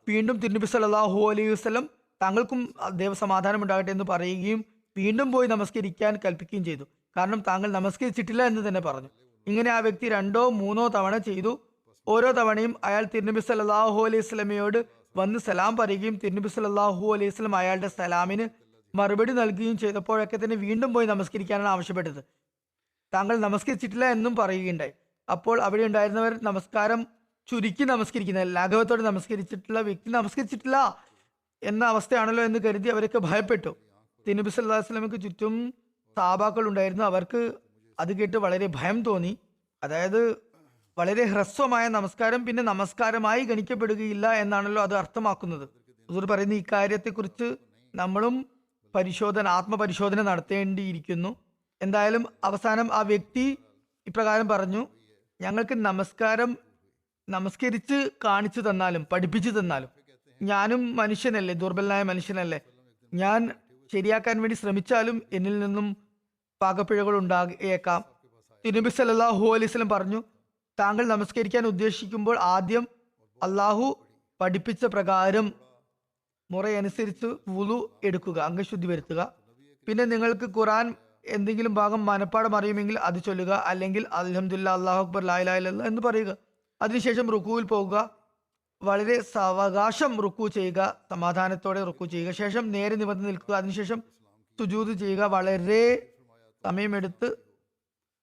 വീണ്ടും തിരുനബി സല്ലല്ലാഹു അലൈഹി വസല്ലം താങ്കൾക്കും ദൈവസമാധാനം ഉണ്ടാകട്ടെ എന്ന് പറയുകയും വീണ്ടും പോയി നമസ്കരിക്കാൻ കൽപ്പിക്കുകയും ചെയ്തു. കാരണം താങ്കൾ നമസ്കരിച്ചിട്ടില്ല എന്ന് തന്നെ പറഞ്ഞു. ഇങ്ങനെ ആ വ്യക്തി 2 or 3 തവണ ചെയ്തു. ഓരോ തവണയും അയാൾ തിരുനബി സല്ലല്ലാഹു അലൈഹി വസല്ലമയോട് വന്ന് സലാം പറയുകയും തിരുനബി സല്ലല്ലാഹു അലൈഹി വസല്ലം അയാളുടെ സലാമിന് മറുപടി നൽകുകയും ചെയ്തപ്പോഴൊക്കെ തന്നെ വീണ്ടും പോയി നമസ്കരിക്കാനാണ് ആവശ്യപ്പെട്ടത്. താങ്കൾ നമസ്കരിച്ചിട്ടില്ല എന്നും പറയുകയുണ്ടായി. അപ്പോൾ അവിടെ ഉണ്ടായിരുന്നവർ നമസ്കാരം ചുരുക്കി നമസ്കരിക്കുന്ന, ലാഘവത്തോടെ നമസ്കരിച്ചിട്ടുള്ള വ്യക്തി നമസ്കരിച്ചിട്ടില്ല എന്ന അവസ്ഥയാണല്ലോ എന്ന് കരുതി അവരൊക്കെ ഭയപ്പെട്ടു. തിരുനബി സല്ലല്ലാഹു അലൈഹി വസല്ലമയ്ക്ക് ചുറ്റും സഹാബാക്കൾ ഉണ്ടായിരുന്നു. അവർക്ക് അത് കേട്ട് വളരെ ഭയം തോന്നി. അതായത് വളരെ ഹ്രസ്വമായ നമസ്കാരം പിന്നെ നമസ്കാരമായി ഗണിക്കപ്പെടുകയില്ല എന്നാണല്ലോ അത് അർത്ഥമാക്കുന്നത്. ഹുസൂർ പറയുന്ന ഈ കാര്യത്തെക്കുറിച്ച് നമ്മളും ആത്മപരിശോധന നടത്തേണ്ടിയിരിക്കുന്നു. എന്തായാലും അവസാനം ആ വ്യക്തി ഇപ്രകാരം പറഞ്ഞു, ഞങ്ങൾക്ക് നമസ്കരിച്ച് കാണിച്ചു തന്നാലും പഠിപ്പിച്ചു തന്നാലും, ഞാനും മനുഷ്യനല്ലേ, ദുർബലനായ മനുഷ്യനല്ലേ, ഞാൻ ശരിയാക്കാൻ വേണ്ടി ശ്രമിച്ചാലും എന്നിൽ നിന്നും പാകപ്പിഴകൾ ഉണ്ടായേക്കാം. തിരുനബി സല്ലല്ലാഹു അലൈഹി വസല്ലം പറഞ്ഞു, താങ്കൾ നമസ്കരിക്കാൻ ഉദ്ദേശിക്കുമ്പോൾ ആദ്യം അള്ളാഹു പഠിപ്പിച്ച പ്രകാരം മുറയനുസരിച്ച് വുളു എടുക്കുക, അംഗശുദ്ധി വരുത്തുക. പിന്നെ നിങ്ങൾക്ക് ഖുർആൻ എന്തെങ്കിലും ഭാഗം മനപ്പാടം അറിയുമെങ്കിൽ അത് ചൊല്ലുക, അല്ലെങ്കിൽ അൽഹംദുലില്ലാ, അല്ലാഹു അക്ബർ, ലാ ഇലാഹ ഇല്ലല്ലാഹ് എന്ന് പറയുക. അതിനുശേഷം റുക്കൂവിൽ പോകുക, വളരെ സാവകാശം റുക്കു ചെയ്യുക, സമാധാനത്തോടെ റുക്കു ചെയ്യുക. ശേഷം നേരെ നിവർന്ന് നിൽക്കുക. അതിനുശേഷം സുജൂദ് ചെയ്യുക, വളരെ സമയമെടുത്ത്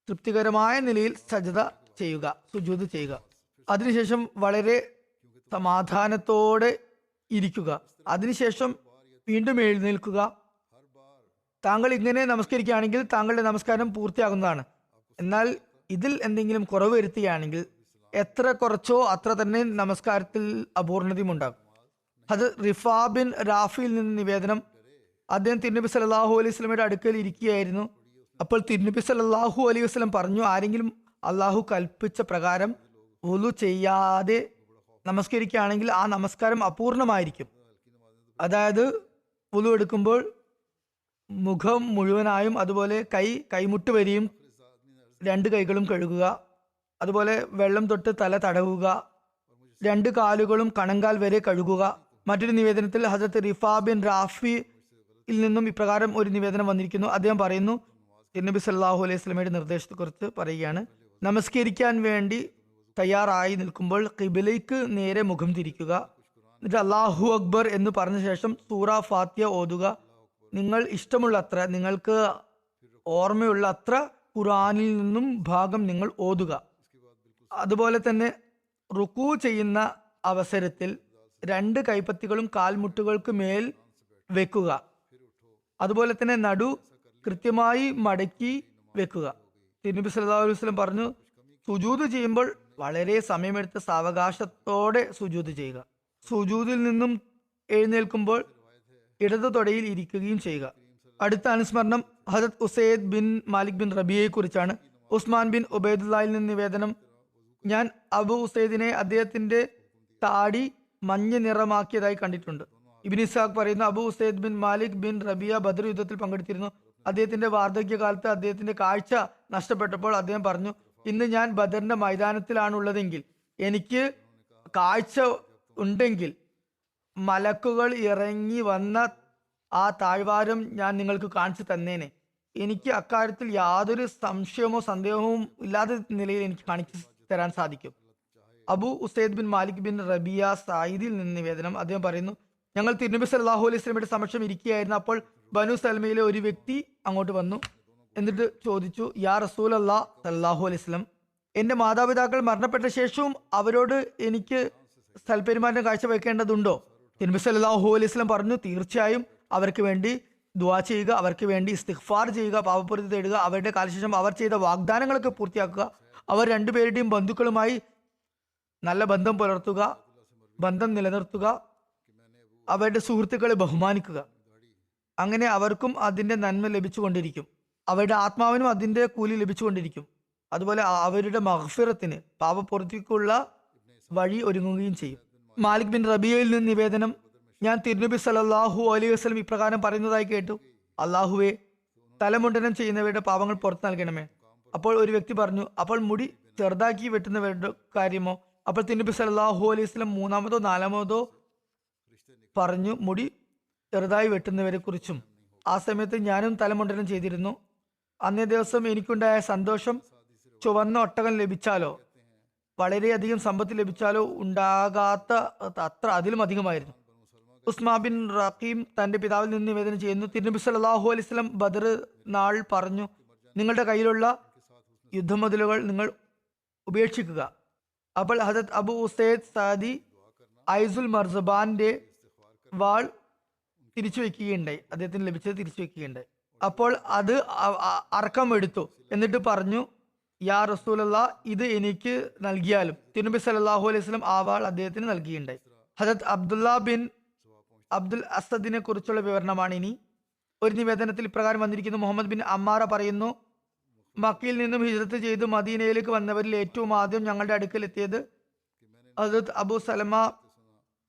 തൃപ്തികരമായ നിലയിൽ സജദ ചെയ്യുക, സുജൂദ് ചെയ്യുക. അതിനുശേഷം വളരെ സമാധാനത്തോടെ ഇരിക്കുക. അതിനുശേഷം വീണ്ടും എഴുന്നേൽക്കുക. താങ്കൾ ഇങ്ങനെ നമസ്കരിക്കുകയാണെങ്കിൽ താങ്കളുടെ നമസ്കാരം പൂർത്തിയാകുന്നതാണ്. എന്നാൽ ഇതിൽ എന്തെങ്കിലും കുറവ് വരുത്തുകയാണെങ്കിൽ എത്ര കുറച്ചോ അത്ര തന്നെ നമസ്കാരത്തിൽ അപൂർണതയും ഉണ്ടാകും. അത് റിഫാ ബിൻ റാഫിയിൽ നിന്ന് നിവേദനം. അദ്ദേഹം തിരുനബി സല്ലല്ലാഹു അലൈഹി വസല്ലമയുടെ അടുക്കൽ ഇരിക്കുകയായിരുന്നു. അപ്പോൾ തിരുനബി സല്ലല്ലാഹു അലൈഹി വസല്ലം പറഞ്ഞു, ആരെങ്കിലും അള്ളാഹു കൽപ്പിച്ച പ്രകാരം വുളു ചെയ്യാതെ നമസ്കരിക്കുകയാണെങ്കിൽ ആ നമസ്കാരം അപൂർണമായിരിക്കും. അതായത് വുളു എടുക്കുമ്പോൾ മുഖം മുഴുവനായും, അതുപോലെ കൈമുട്ട് വരെയും 2 കൈകളും കഴുകുക, അതുപോലെ വെള്ളം തൊട്ട് തല തടവുക, 2 കാലുകളും കണങ്കാൽ വരെ കഴുകുക. മറ്റൊരു നിവേദനത്തിൽ ഹസരത്ത് റിഫാ ബിൻ റാഫിയിൽ നിന്നും ഇപ്രകാരം ഒരു നിവേദനം വന്നിരിക്കുന്നു. അദ്ദേഹം പറയുന്നു, തിരുനബി സല്ലല്ലാഹു അലൈഹി വസല്ലമയുടെ നിർദ്ദേശത്തെക്കുറിച്ച് പറയുകയാണ്, നമസ്കരിക്കാൻ വേണ്ടി തയ്യാറായി നിൽക്കുമ്പോൾ ഖിബിലയ്ക്ക് നേരെ മുഖം തിരിക്കുക. എന്നിട്ട് അല്ലാഹു അക്ബർ എന്ന് പറഞ്ഞ ശേഷം സൂറ ഫാത്തിഹ ഓതുക. നിങ്ങൾ ഇഷ്ടമുള്ള അത്ര, നിങ്ങൾക്ക് ഓർമ്മയുള്ള അത്ര ഖുർആനിൽ നിന്നും ഭാഗം നിങ്ങൾ ഓതുക. അതുപോലെ തന്നെ റുക്കൂ ചെയ്യുന്ന അവസരത്തിൽ 2 കൈപ്പത്തികളും കാൽമുട്ടുകൾക്ക് മേൽ വെക്കുക. അതുപോലെ തന്നെ നടു കൃത്യമായി മടക്കി വെക്കുക. തിരുനബി സല്ലല്ലാഹു അലൈഹി വസല്ലം പറഞ്ഞു, സുജൂദ് ചെയ്യുമ്പോൾ വളരെ സമയമെടുത്ത് സാവകാശത്തോടെ സുജൂദ് ചെയ്യുക. സുജൂദിൽ നിന്നും എഴുന്നേൽക്കുമ്പോൾ ഇടതു തൊടയിൽ ഇരിക്കുകയും ചെയ്യുക. അടുത്ത അനുസ്മരണം ഹദരത്ത് ഉസൈദ് ബിൻ മാലിക് ബിൻ റബിയയെ കുറിച്ചാണ്. ഉസ്മാൻ ബിൻ ഉബൈദുല്ലാഹിൽ നിന്ന് നിവേദനം, ഞാൻ അബു ഉസൈദിനെ അദ്ദേഹത്തിന്റെ താടി മഞ്ഞ നിറമാക്കിയതായി കണ്ടിട്ടുണ്ട്. ഇബ്നു ഇസ്ഹാഖ് പറയുന്നു, Abu Usaid bin Malik bin Rabia Badr യുദ്ധത്തിൽ പങ്കെടുത്തിരുന്നു. അദ്ദേഹത്തിന്റെ വാർദ്ധക്യകാലത്ത് അദ്ദേഹത്തിന്റെ കാഴ്ച നഷ്ടപ്പെട്ടപ്പോൾ അദ്ദേഹം പറഞ്ഞു, ഇന്ന് ഞാൻ ബദറിന്റെ മൈതാനത്തിലാണുള്ളതെങ്കിൽ എനിക്ക് കാഴ്ച ഉണ്ടെങ്കിൽ മലക്കുകൾ ഇറങ്ങി വന്ന ആ താഴ്വാരം ഞാൻ നിങ്ങൾക്ക് കാണിച്ചു തന്നേനെ. എനിക്ക് അക്കാര്യത്തിൽ യാതൊരു സംശയമോ സന്ദേഹവും ഇല്ലാത്ത നിലയിൽ എനിക്ക് കാണിച്ചു തരാൻ സാധിക്കും. അബു ഉസൈദ് ബിൻ മാലിക് ബിൻ റബിയ സായിദിൽ നിന്ന് നിവേദനം, അദ്ദേഹം പറയുന്നു, ഞങ്ങൾ തിരുനബി സല്ലല്ലാഹു അലൈഹി വസല്ലമയുടെ സമക്ഷം ഇരിക്കുകയായിരുന്നു. അപ്പോൾ ബനു സൽമയിലെ ഒരു വ്യക്തി അങ്ങോട്ട് വന്നു. എന്നിട്ട് ചോദിച്ചു, യാ റസൂലല്ലാഹ് സല്ലല്ലാഹു അലൈഹി വസല്ലം, എന്റെ മാതാപിതാക്കൾ മരണപ്പെട്ട ശേഷവും അവരോട് എനിക്ക് സൽപെരുമാറ്റം കാഴ്ചവെക്കേണ്ടതുണ്ടോ? തിരുനബി സല്ലല്ലാഹു അലൈഹി വസല്ലം പറഞ്ഞു, തീർച്ചയായും അവർക്ക് വേണ്ടി ദുആ ചെയ്യുക, അവർക്ക് വേണ്ടി ഇസ്തിഗ്ഫാർ ചെയ്യുക, പാപപൂർത്തി തേടുക, അവരുടെ കാലശേഷം അവർ ചെയ്ത വാഗ്ദാനങ്ങളൊക്കെ പൂർത്തിയാക്കുക, അവർ 2 പേരുടെയും ബന്ധുക്കളുമായി നല്ല ബന്ധം പുലർത്തുക, ബന്ധം നിലനിർത്തുക, അവരുടെ സുഹൃത്തുക്കളെ ബഹുമാനിക്കുക. അങ്ങനെ അവർക്കും അതിന്റെ നന്മ ലഭിച്ചുകൊണ്ടിരിക്കും, അവരുടെ ആത്മാവിനും അതിന്റെ കൂലി ലഭിച്ചുകൊണ്ടിരിക്കും. അതുപോലെ അവരുടെ മഗ്ഫിറത്തിന്, പാപപൂർത്തിക്കുള്ള വഴി ഒരുങ്ങുകയും ചെയ്യും. മാലിക് ബിൻ റബിയയിൽ നിന്ന് നിവേദനം, ഞാൻ തിരുനബി സല്ലല്ലാഹു അലൈഹി വസല്ലം ഇപ്രകാരം പറയുന്നതായി കേട്ടു, അള്ളാഹുവേ, തലമുണ്ടനം ചെയ്യുന്നവരുടെ പാപങ്ങൾ പുറത്തു നൽകണമേ. അപ്പോൾ ഒരു വ്യക്തി പറഞ്ഞു, അപ്പോൾ മുടി ചെറുതാക്കി വെട്ടുന്നവരുടെ കാര്യമോ? അപ്പോൾ തിരുനബി സല്ലല്ലാഹു അലൈഹി വസല്ലം 3-മതോ 4-മതോ പറഞ്ഞു മുടി ചെറുതായി വെട്ടുന്നവരെ കുറിച്ചും. ആ സമയത്ത് ഞാനും തലമുണ്ടനം ചെയ്തിരുന്നു. അന്നേ ദിവസം എനിക്കുണ്ടായ സന്തോഷം ചുവന്ന ഒട്ടകം ലഭിച്ചാലോ, വളരെയധികം സമ്പത്ത് ലഭിച്ചാലോ ഉണ്ടാകാത്ത അത്ര അതിലും അധികമായിരുന്നു. ഉസ്മാ ബിൻ റഖീം തന്റെ പിതാവിൽ നിന്ന് നിവേദനം ചെയ്യുന്നു, തിരുനബി സല്ലല്ലാഹു അലൈഹി വസല്ലം ബദർ നാൾ പറഞ്ഞു, നിങ്ങളുടെ കയ്യിലുള്ള യുദ്ധമുതലുകൾ നിങ്ങൾ ഉപേക്ഷിക്കുക. അപ്പോൾ ഹദരത്ത് അബു ഉസൈദ് സാദി ഐസുൽ മർസബാന്റെ വാൾ തിരിച്ചു വെക്കുകയുണ്ടായി, അദ്ദേഹത്തിന് ലഭിച്ചത് തിരിച്ചു വെക്കുകയുണ്ടായി. അപ്പോൾ അത് അർക്കം എടുത്തു. എന്നിട്ട് പറഞ്ഞു, യാ റസൂലല്ലാഹ്, ഇത് എനിക്ക് നൽകിയാലും. തിരുനബി സല്ലല്ലാഹു അലൈഹി വസല്ലം ആ വാൾ അദ്ദേഹത്തിന് നൽകിയുണ്ടായി. ഹദരത്ത് അബ്ദുല്ല ബിൻ അബ്ദുൽ അസദിനെ കുറിച്ചുള്ള വിവരണമാണ് ഇനി. ഒരു നിവേദനത്തിൽ ഇപ്രകാരം വന്നിരിക്കുന്നു. മുഹമ്മദ് ബിൻ അമ്മാറ പറയുന്നു, മക്കയിൽ നിന്നും ഹിജ്റത്ത് ചെയ്ത് മദീനയിലേക്ക് വന്നവരിൽ ഏറ്റവും ആദ്യം ഞങ്ങളുടെ അടുക്കൽ എത്തിയത് Hazrat Abu Salama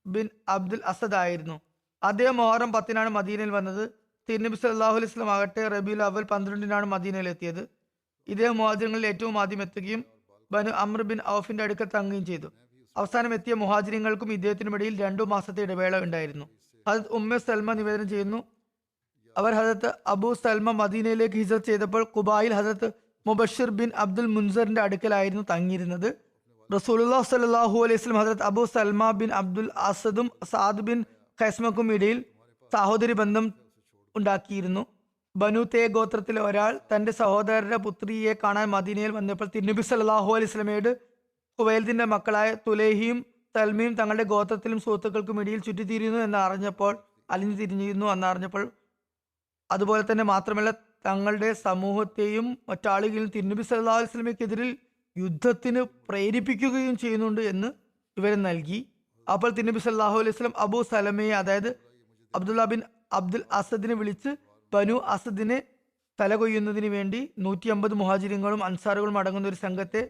bin Abdul Asad ആയിരുന്നു. അദ്ദേഹം മുഹറം 10 മദീനയിൽ വന്നത്. തിരുനബി സല്ലല്ലാഹു അലൈഹി വസല്ലം ആകട്ടെ റബീഉൽ അവൽ 12 മദീനയിൽ എത്തിയത്. ഇദ്ദേഹം മുഹാജിറുകളിൽ ഏറ്റവും ആദ്യം എത്തുകയും ബനു അമ്ർ ബിൻ ഔഫിന്റെ അടുക്കൽ തങ്ങുകയും ചെയ്തു. അവസാനം എത്തിയ മുഹാജിരിങ്ങൾക്കും ഇദ്ദേഹത്തിനും ഇടയിൽ 2 മാസത്തെ ഇടവേള ഉണ്ടായിരുന്നു. ഹദരത്ത് ഉമ്മ സൽമ നിവേദനം ചെയ്യുന്നു, അവർ ഹദരത്ത് അബൂ സൽമ മദീനയിലേക്ക് ഹിജ്റത്ത് ചെയ്തപ്പോൾ ഖുബായിൽ ഹദരത്ത് മുബഷിർ ബിൻ അബ്ദുൽ മുൻസറിന്റെ അടുക്കലായിരുന്നു തങ്ങിയിരുന്നത്. റസൂലുള്ളാഹി സ്വല്ലല്ലാഹു അലൈഹി വസല്ലം ഹദരത്ത് അബൂ സൽമ ബിൻ അബ്ദുൽ അസദും സഅദ് ബിൻ ഖൈസ്മക്കും ഇടയിൽ സഹോദരി ബന്ധം ഉണ്ടാക്കിയിരുന്നു. ബനു തേ ഗോത്രത്തിലെ ഒരാൾ തന്റെ സഹോദരന്റെ പുത്രിയെ കാണാൻ മദീനയിൽ വന്നപ്പോൾ തിരുനബി സല്ലല്ലാഹു അലൈഹി വസല്ലമയോട് ഖുവൈലിദിന്റെ മക്കളായ തുലൈഹിയും സൽമയും തങ്ങളുടെ ഗോത്രത്തിലും സുഹൃത്തുക്കൾക്കും ഇടയിൽ ചുറ്റിത്തിരിയുന്നു അലിഞ്ഞു തിരിഞ്ഞിരുന്നു എന്നറിഞ്ഞപ്പോൾ, അതുപോലെ തന്നെ മാത്രമല്ല തങ്ങളുടെ സമൂഹത്തെയും മറ്റാളുകളെയും തിരുനബി സല്ലല്ലാഹു അലൈഹി വസല്ലമയ്ക്കെതിരിൽ യുദ്ധത്തിന് പ്രേരിപ്പിക്കുകയും ചെയ്യുന്നുണ്ട് എന്ന് വിവരം നൽകി. അപ്പോൾ തിരുനബി സല്ലല്ലാഹു അലൈഹി വസല്ലം അബൂ സലമയെ, അതായത് അബ്ദുല്ല ബിൻ അബ്ദുൽ അസദിനെ വിളിച്ച് ബനു അസദിനെ തലകൊയ്യുന്നതിന് വേണ്ടി 150 മുഹാജിരിങ്ങളും അൻസാറുകളും അടങ്ങുന്ന ഒരു സംഘത്തെ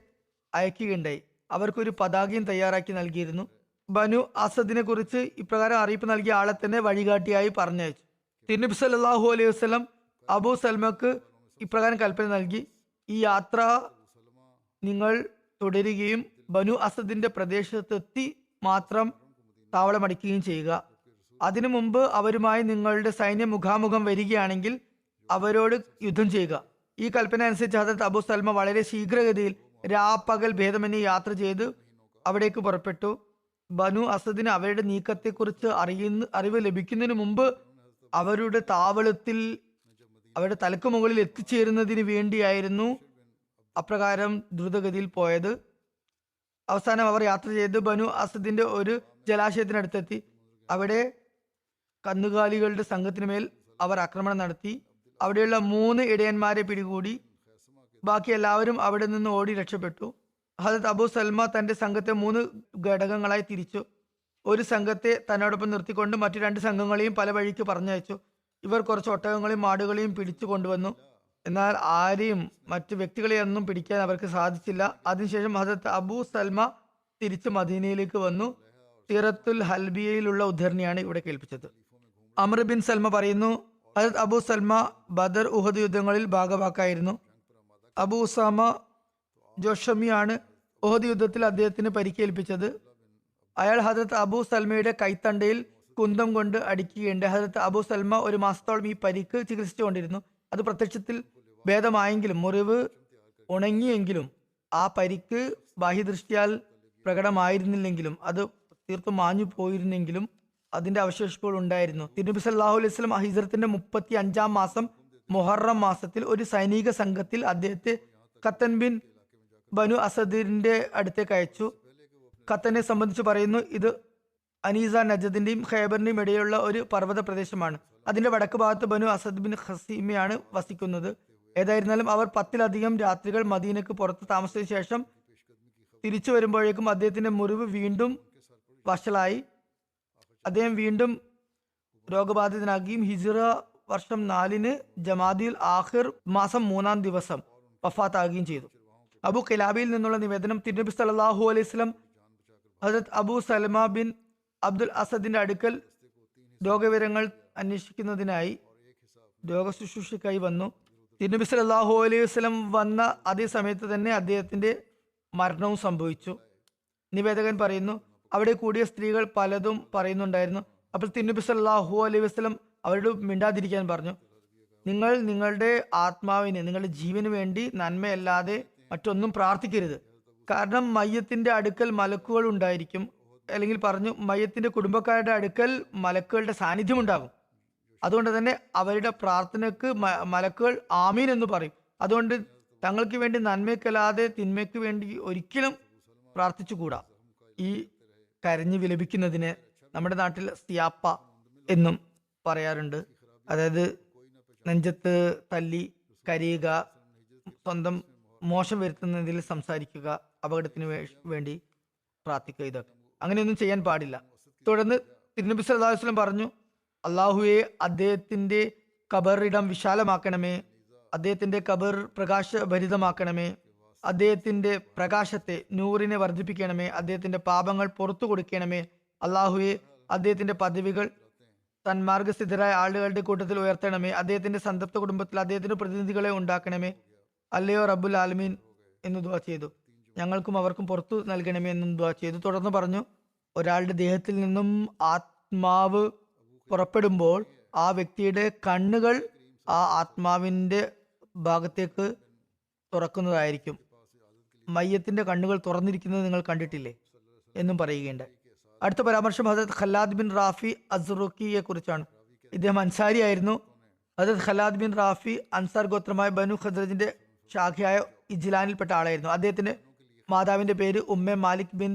അയക്കുകയുണ്ടായി. അവർക്കൊരു പതാകയും തയ്യാറാക്കി നൽകിയിരുന്നു. ബനു അസദിനെ കുറിച്ച് ഇപ്രകാരം അറിയിപ്പ് നൽകിയ ആളെ തന്നെ വഴികാട്ടിയായി പറഞ്ഞയച്ചു. തിരുനബി സല്ലല്ലാഹു അലൈഹി വസല്ലം അബൂ സൽമക്ക് ഇപ്രകാരം കൽപ്പന നൽകി, ഈ യാത്ര നിങ്ങൾ തുടരുകയും ബനു അസദിന്റെ പ്രദേശത്തെത്തി മാത്രം താവളമടിക്കുകയും ചെയ്യുക. അതിനു മുമ്പ് അവരുമായി നിങ്ങളുടെ സൈന്യം മുഖാമുഖം വരികയാണെങ്കിൽ അവരോട് യുദ്ധം ചെയ്യുക. ഈ കൽപ്പന അനുസരിച്ച് ഹദരത്ത് അബൂ സൽമ വളരെ ശീഘ്രഗതിയിൽ രാപ്പകൽ ഭേദമന്യേ യാത്ര ചെയ്ത് അവിടേക്ക് പുറപ്പെട്ടു. ബനു അസദിന് അവരുടെ നീക്കത്തെക്കുറിച്ച് അറിവ് ലഭിക്കുന്നതിന് മുമ്പ് അവരുടെ താവളത്തിൽ അവരുടെ തലക്ക് മുകളിൽ എത്തിച്ചേരുന്നതിന് വേണ്ടിയായിരുന്നു അപ്രകാരം ദ്രുതഗതിയിൽ പോയത്. അവസാനം അവർ യാത്ര ചെയ്ത് ബനു അസദിന്റെ ഒരു ജലാശയത്തിനടുത്തെത്തി. അവിടെ കന്നുകാലികളുടെ സംഘത്തിന് മേൽ അവർ ആക്രമണം നടത്തി. അവിടെയുള്ള 3 ഇടയന്മാരെ പിടികൂടി. ബാക്കി എല്ലാവരും അവിടെ നിന്ന് ഓടി രക്ഷപ്പെട്ടു. ഹദരത്ത് അബൂ സൽമ തന്റെ സംഘത്തെ 3 ഘടകങ്ങളായി തിരിച്ചു. ഒരു സംഘത്തെ തന്നോടൊപ്പം നിർത്തിക്കൊണ്ട് മറ്റു 2 സംഘങ്ങളെയും പല വഴിക്ക് പറഞ്ഞയച്ചു. ഇവർ കുറച്ച് ഒട്ടകങ്ങളെയും മാടുകളെയും പിടിച്ചു കൊണ്ടുവന്നു. എന്നാൽ ആരെയും മറ്റു വ്യക്തികളെയൊന്നും പിടിക്കാൻ അവർക്ക് സാധിച്ചില്ല. അതിനുശേഷം ഹദരത്ത് അബൂ സൽമ തിരിച്ച് മദീനയിലേക്ക് വന്നു. സീറത്തുൽ ഹൽബിയയിലുള്ള ഉദ്ധരണിയാണ് ഇവിടെ കേൾപ്പിച്ചത്. അമർ ബിൻ സൽമ പറയുന്നു, ഹദരത്ത് അബൂ സൽമ ബദർ ഉഹദ് യുദ്ധങ്ങളിൽ ഭാഗവാക്കായിരുന്നു. അബൂ ഉസാമ ജോഷമിയാണ് ഉഹദ് യുദ്ധത്തിൽ അദ്ദേഹത്തിന് പരിക്കേൽപ്പിച്ചത്. അയാൾ ഹദരത്ത് അബൂ സൽമയുടെ കൈത്തണ്ടയിൽ കുന്തം കൊണ്ട് അടിക്കുകയുണ്ട്. ഹദരത്ത് അബൂ സൽമ 1 മാസത്തോളം ഈ പരിക്ക് ചികിത്സിച്ചുകൊണ്ടിരുന്നു. അത് പ്രത്യക്ഷത്തിൽ ഭേദമായെങ്കിലും മുറിവ് ഉണങ്ങിയെങ്കിലും ആ പരിക്ക് ബാഹ്യദൃഷ്ടിയാൽ പ്രകടമായിരുന്നില്ലെങ്കിലും അത് തീർത്തും മാഞ്ഞു പോയിരുന്നെങ്കിലും അതിന്റെ അവശേഷിപ്പുകൾ ഉണ്ടായിരുന്നു. തിരുനബി സല്ലല്ലാഹു അലൈഹി വസല്ലം ഹിജ്റത്തിന്റെ 35-ാം മാസം മുഹറം മാസത്തിൽ ഒരു സൈനിക സംഘത്തിൽ അദ്ദേഹത്തെ ഖത്തൻ ബിൻ ബനു അസദിന്റെ അടുത്തേക്ക് അയച്ചു. ഖത്തനെ സംബന്ധിച്ച് പറയുന്നു, ഇത് അനീസ നജദിന്റെയും ഖൈബറിന്റെയും ഇടയിലുള്ള ഒരു പർവ്വത പ്രദേശമാണ്. അതിന്റെ വടക്ക് ഭാഗത്ത് ബനു അസദ് ബിൻ ഖസീമയാണ് വസിക്കുന്നത്. ഏതായിരുന്നാലും അവർ 10-ലധികം രാത്രികൾ മദീനക്ക് പുറത്ത് താമസിച്ച ശേഷം തിരിച്ചു വരുമ്പോഴേക്കും അദ്ദേഹത്തിന്റെ മുറിവ് വീണ്ടും വഷളായി. അദ്ദേഹം വീണ്ടും രോഗബാധിതനാകുകയും ഹിജ്റ വർഷം 4 ജമാദിൽ ആഖിർ മാസം 3-ാം ദിവസം വഫാത്താകുകയും ചെയ്തു. അബു ഖിലാബിയിൽ നിന്നുള്ള നിവേദനം, തിരുനബി സല്ലല്ലാഹു അലൈഹി വസല്ലം ഹദരത്ത് അബൂ സലമ ബിൻ അബ്ദുൽ അസദിന്റെ അടുക്കൽ രോഗവിവരങ്ങൾ അന്വേഷിക്കുന്നതിനായി രോഗശുശ്രൂഷയ്ക്കായി വന്നു. തിരുനബി സല്ലല്ലാഹു അലൈഹി വസല്ലം വന്ന അതേ സമയത്ത് തന്നെ അദ്ദേഹത്തിന്റെ മരണവും സംഭവിച്ചു. നിവേദകൻ പറയുന്നു, അവിടെ കൂടിയ സ്ത്രീകൾ പലതും പറയുന്നുണ്ടായിരുന്നു. അപ്പോൾ തിരുനബി സല്ലല്ലാഹു അലൈഹി വസല്ലം അവരോട് മിണ്ടാതിരിക്കാൻ പറഞ്ഞു. നിങ്ങൾ നിങ്ങളുടെ ആത്മാവിന്, നിങ്ങളുടെ ജീവന് വേണ്ടി നന്മയല്ലാതെ മറ്റൊന്നും പ്രാർത്ഥിക്കരുത്. കാരണം മയ്യത്തിന്റെ അടുക്കൽ മലക്കുകൾ ഉണ്ടായിരിക്കും. അല്ലെങ്കിൽ പറഞ്ഞു, മയ്യത്തിന്റെ കുടുംബക്കാരുടെ അടുക്കൽ മലക്കുകളുടെ സാന്നിധ്യം ഉണ്ടാകും. അതുകൊണ്ട് തന്നെ അവരുടെ പ്രാർത്ഥനയ്ക്ക് മലക്കുകൾ ആമീൻ എന്ന് പറയും. അതുകൊണ്ട് തങ്ങൾക്ക് വേണ്ടി നന്മയ്ക്കല്ലാതെ തിന്മയ്ക്ക് വേണ്ടി ഒരിക്കലും പ്രാർത്ഥിച്ചുകൂടാ. ഈ കരഞ്ഞു വിലപിക്കുന്നതിന് നമ്മുടെ നാട്ടിൽ സിയാപ്പ എന്നും പറയാറുണ്ട്. അതായത് നെഞ്ചത്ത് തല്ലി കരയുക, സ്വന്തം മോശം വരുത്തുന്നതിൽ സംസാരിക്കുക, അപകടത്തിന് വേണ്ടി പ്രാർത്ഥിക്കുക, ഇതൊക്കെ അങ്ങനെയൊന്നും ചെയ്യാൻ പാടില്ല. തുടർന്ന് തിരുനബി സല്ലല്ലാഹു അലൈഹി വസല്ലം പറഞ്ഞു, അള്ളാഹുവെ അദ്ദേഹത്തിന്റെ ഖബറിടം വിശാലമാക്കണമേ, അദ്ദേഹത്തിന്റെ ഖബർ പ്രകാശഭരിതമാക്കണമേ, അദ്ദേഹത്തിന്റെ പ്രകാശത്തെ നൂറിനെ വർദ്ധിപ്പിക്കണമേ, അദ്ദേഹത്തിന്റെ പാപങ്ങൾ പുറത്തു കൊടുക്കണമേ. അള്ളാഹുവെ, അദ്ദേഹത്തിന്റെ പദവികൾ സന്മാർഗസ്ഥിതരായ ആളുകളുടെ കൂട്ടത്തിൽ ഉയർത്തണമേ. അദ്ദേഹത്തിന്റെ സംതൃപ്ത കുടുംബത്തിൽ അദ്ദേഹത്തിന്റെ പ്രതിനിധികളെ ഉണ്ടാക്കണമേ. അല്ലയോ റബ്ബുൽ ആലമീൻ എന്ന് ദുആ ചെയ്തു. ഞങ്ങൾക്കും അവർക്കും പുറത്തു നൽകണമേ എന്നും ദുആ ചെയ്തു. തുടർന്ന് പറഞ്ഞു, ഒരാളുടെ ദേഹത്തിൽ നിന്നും ആത്മാവ് പുറപ്പെടുമ്പോൾ ആ വ്യക്തിയുടെ കണ്ണുകൾ ആ ആത്മാവിന്റെ ഭാഗത്തേക്ക് തുറക്കുന്നതായിരിക്കും. മയ്യത്തിന്റെ കണ്ണുകൾ തുറന്നിരിക്കുന്നത് നിങ്ങൾ കണ്ടിട്ടില്ലേ എന്നും പറയുകയുണ്ടായി. അടുത്ത പരാമർശം ഹദരത്ത് ഖല്ലാദ് ബിൻ റാഫി അസ്റുഖിയെ കുറിച്ചാണ്. ഇദ്ദേഹം അൻസാരി ആയിരുന്നു. ഹദരത്ത് ഖല്ലാദ് ബിൻ റാഫി അൻസാർ ഗോത്രമായ ബനു ഖദ്രജിന്റെ ശാഖയായ ഇജ്ലാനിൽപ്പെട്ട ആളായിരുന്നു. അദ്ദേഹത്തിന്റെ മാതാവിന്റെ പേര് ഉമ്മെ മാലിക് ബിൻ